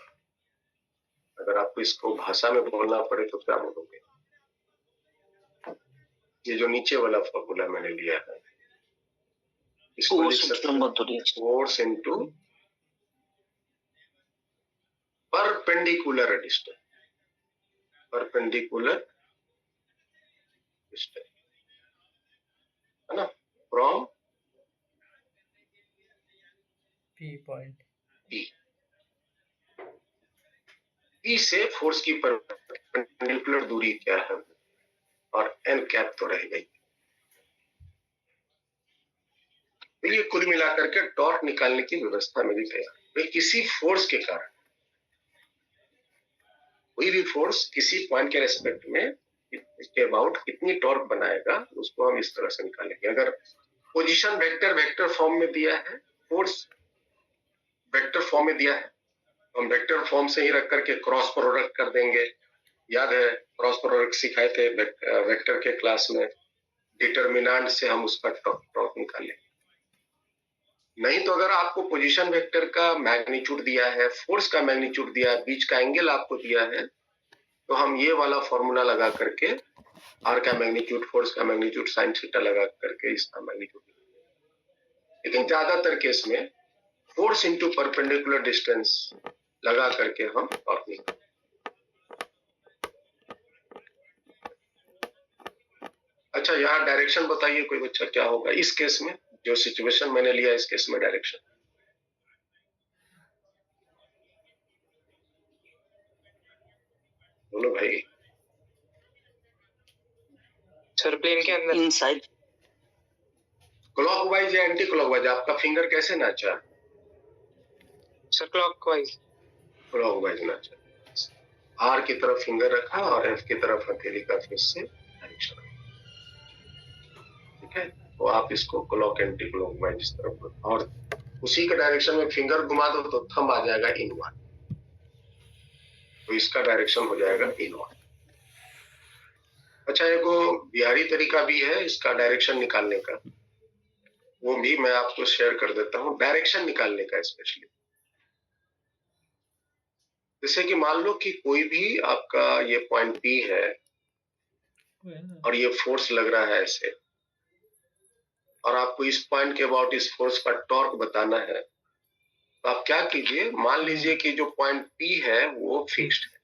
अगर आपको इसको भाषा में बोलना पड़े तो क्या बोलोगे? ये जो नीचे वाला फॉर्मूला मैंने लिया है, इसको लिख फोर्स सकते इंटू हैं मत दो force into perpendicular distance, perpendicular distance है ना, फ्रॉम पी पॉइंट। ई से फोर्स की परपेंडिकुलर दूरी क्या है, और एन कैप तो रह गई। तो ये कुल मिलाकर के टॉर्क निकालने की व्यवस्था मेरी तैयार। भाई किसी फोर्स के कारण, कोई भी फोर्स किसी पॉइंट के रेस्पेक्ट में इसके अबाउट कितनी टॉर्क बनाएगा, उसको हम इस तरह से निकालेंगे। अगर पोजीशन वेक्टर वेक्टर फॉर्म में दिया है, फोर्स वेक्टर फॉर्म में दिया है, हम वेक्टर फॉर्म से ही रख करके क्रॉस प्रोडक्ट कर देंगे। याद है क्रॉस प्रोडक्ट सिखाए थे वेक्टर के क्लास में, डिटरमिनेंट से हम उसका टॉर्क निकालें। नहीं तो अगर आपको पोजीशन वेक्टर का मैग्नीट्यूड दिया है, फोर्स का मैग्नीट्यूड दिया है, बीच का एंगल आपको दिया है, तो हम ये वाला फॉर्मूला लगा करके आर का मैग्नीट्यूड, फोर्स का मैग्नीट्यूड, साइन थीटा लगा करके इसका मैग्नीट्यूड। लेकिन ज्यादातर केस में फोर्स इनटू परपेंडिकुलर डिस्टेंस लगा करके हम टॉर्क निकालेंगे। अच्छा, यहाँ डायरेक्शन बताइए कोई बच्चा क्या होगा इस केस में, जो सिचुएशन मैंने लिया इस केस में डायरेक्शन। बोलो भाई। सर प्लेन के अंदर इनसाइड क्लॉकवाइज या एंटी क्लॉकवाइज, आपका फिंगर कैसे नाचा? Sir clockwise. क्लॉकवाइज नाचा। आर की तरफ फिंगर रखा और एफ की तरफ हथेली का फेस से डायरेक्शन, ठीक है। तो आप इसको क्लॉक एंटी क्लॉकवाइज इस तरफ, और उसी के डायरेक्शन में फिंगर घुमा दो तो थंब आ जाएगा इनवर्ड, तो इसका डायरेक्शन हो जाएगा इनवर्ड। अच्छा, एक बिहारी तरीका भी है इसका डायरेक्शन निकालने का, वो भी मैं आपको शेयर कर देता हूँ, डायरेक्शन निकालने का स्पेशली। जैसे कि मान लो कि कोई भी आपका ये पॉइंट पी है और ये फोर्स लग रहा है ऐसे, और आपको इस पॉइंट के अबाउट इस फोर्स का टॉर्क बताना है, तो आप क्या कीजिए, मान लीजिए कि जो पॉइंट पी है वो फिक्स्ड है,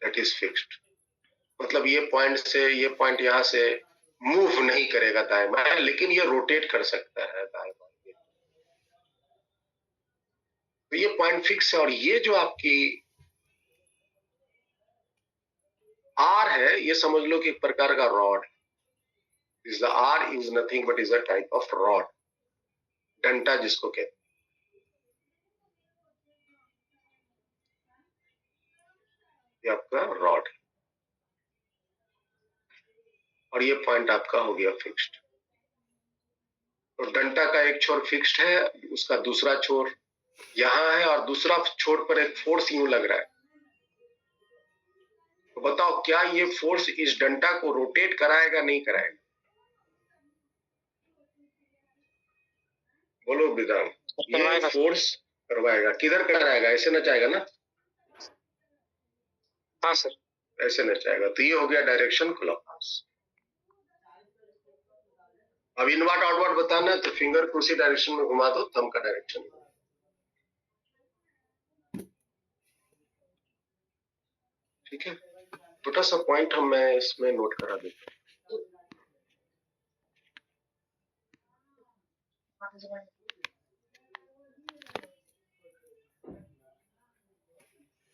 दैट इज फिक्स्ड। मतलब ये पॉइंट से ये पॉइंट यहां से मूव नहीं करेगा दाएं बाएं, लेकिन ये रोटेट कर सकता है दाएं बाएं। तो ये पॉइंट फिक्स है, और ये जो आपकी आर है, ये समझ लो कि एक प्रकार का rod. Is the R is nothing but is a type of rod, डंटा जिसको कहते हैं। ये आपका रॉड, और ये पॉइंट आपका हो गया फिक्स्ड। तो डंटा का एक छोर फिक्स्ड है, उसका दूसरा छोर यहां है, और दूसरा छोर पर एक फोर्स यूं लग रहा है। तो बताओ क्या ये फोर्स इस डंटा को रोटेट कराएगा नहीं कराएगा? बोलो विदाम। ये फोर्स करवाएगा। किधर कराएगा? ऐसे नचाएगा ना? हाँ सर। ऐसे नचाएगा। तो ये हो गया डायरेक्शन क्लॉकवाइज। अब इनवर्ट आउटवर्ड बताना है तो फिंगर को उसी डायरेक्शन में घुमा दो, थंब का डायरेक्शन। ठीक है, छोटा सा पॉइंट हम मैं इसमें नोट करा देता हूँ।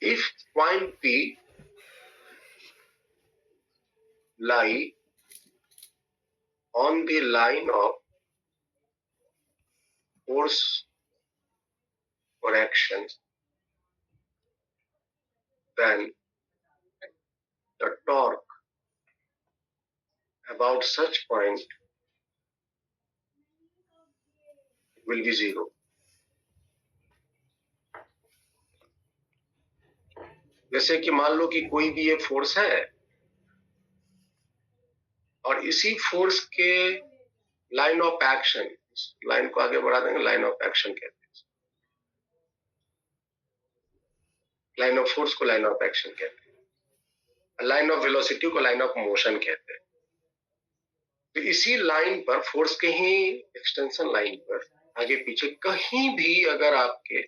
If point P lie on the line of force or action, then the torque about such point will be zero. जैसे कि मान लो कि कोई भी ये फोर्स है, और इसी फोर्स के लाइन ऑफ एक्शन, लाइन को आगे बढ़ा देंगे, लाइन ऑफ एक्शन कहते हैं, लाइन ऑफ फोर्स को लाइन ऑफ एक्शन कहते हैं, लाइन ऑफ वेलोसिटी को लाइन ऑफ मोशन कहते हैं। तो इसी लाइन पर, फोर्स के ही एक्सटेंशन लाइन पर आगे पीछे कहीं भी अगर आपके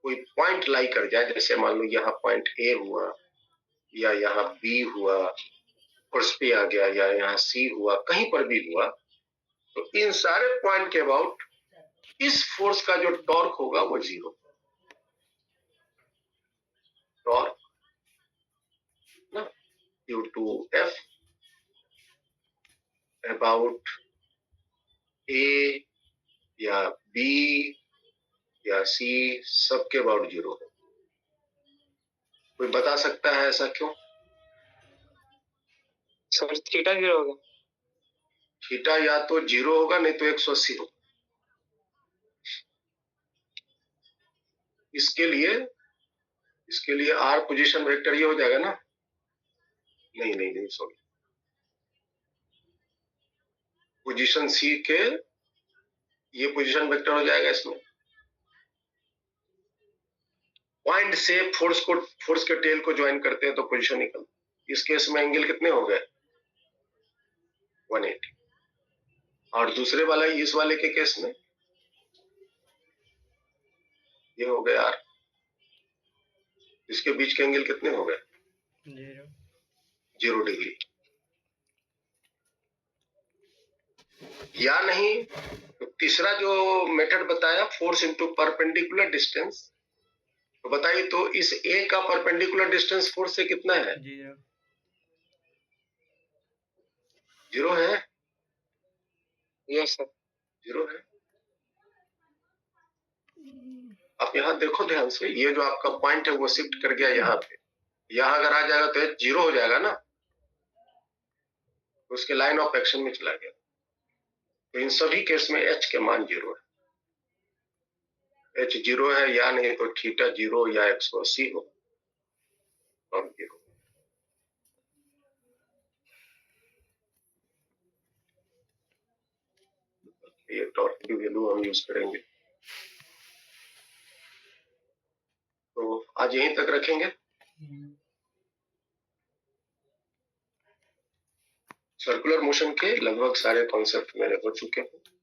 कोई पॉइंट लाई कर जाए, जैसे मान लो यहाँ पॉइंट ए हुआ या यहाँ बी हुआ, फोर्स पे आ गया, या यहाँ सी हुआ, कहीं पर भी हुआ, तो इन सारे पॉइंट के अबाउट इस फोर्स का जो टॉर्क होगा वो 0। टॉर्क ना ड्यू टू एफ अबाउट ए या बी या सी, सबके अबाउट 0 है। कोई बता सकता है ऐसा क्यों? सर थीटा 0 होगा। थीटा या तो 0 होगा, नहीं तो 180 होगा। इसके लिए आर पोजीशन वेक्टर ये हो जाएगा ना? नहीं सॉरी, पोजीशन सी के ये पोजीशन वेक्टर हो जाएगा इसमें। पॉइंट से फोर्स के टेल को ज्वाइन करते हैं तो पोजीशन निकलती। इस केस में एंगल कितने हो गए? 180। और दूसरे वाला, इस वाले के केस में ये हो गया आर। इसके बीच के एंगल कितने हो गए? 0 डिग्री। या नहीं तो तीसरा जो मेथड बताया, फोर्स इनटू परपेंडिकुलर डिस्टेंस, तो बताइए तो इस ए का परपेंडिकुलर डिस्टेंस फोर्स से कितना है? 0 है। Yes sir. 0 है। आप यहाँ देखो ध्यान से, ये जो आपका पॉइंट है वो शिफ्ट कर गया यहाँ पे। यहाँ अगर आ जाएगा तो 0 हो जाएगा ना, तो उसके लाइन ऑफ एक्शन में चला गया। तो इन सभी केस में एच के मान 0 है। एच 0 है, या नहीं तो थीटा 0 या 180 हो और 0। ये टॉर्क की वैल्यू हम यूज करेंगे। तो आज यहीं तक रखेंगे। सर्कुलर मोशन के लगभग सारे कॉन्सेप्ट मेरे हो चुके हैं।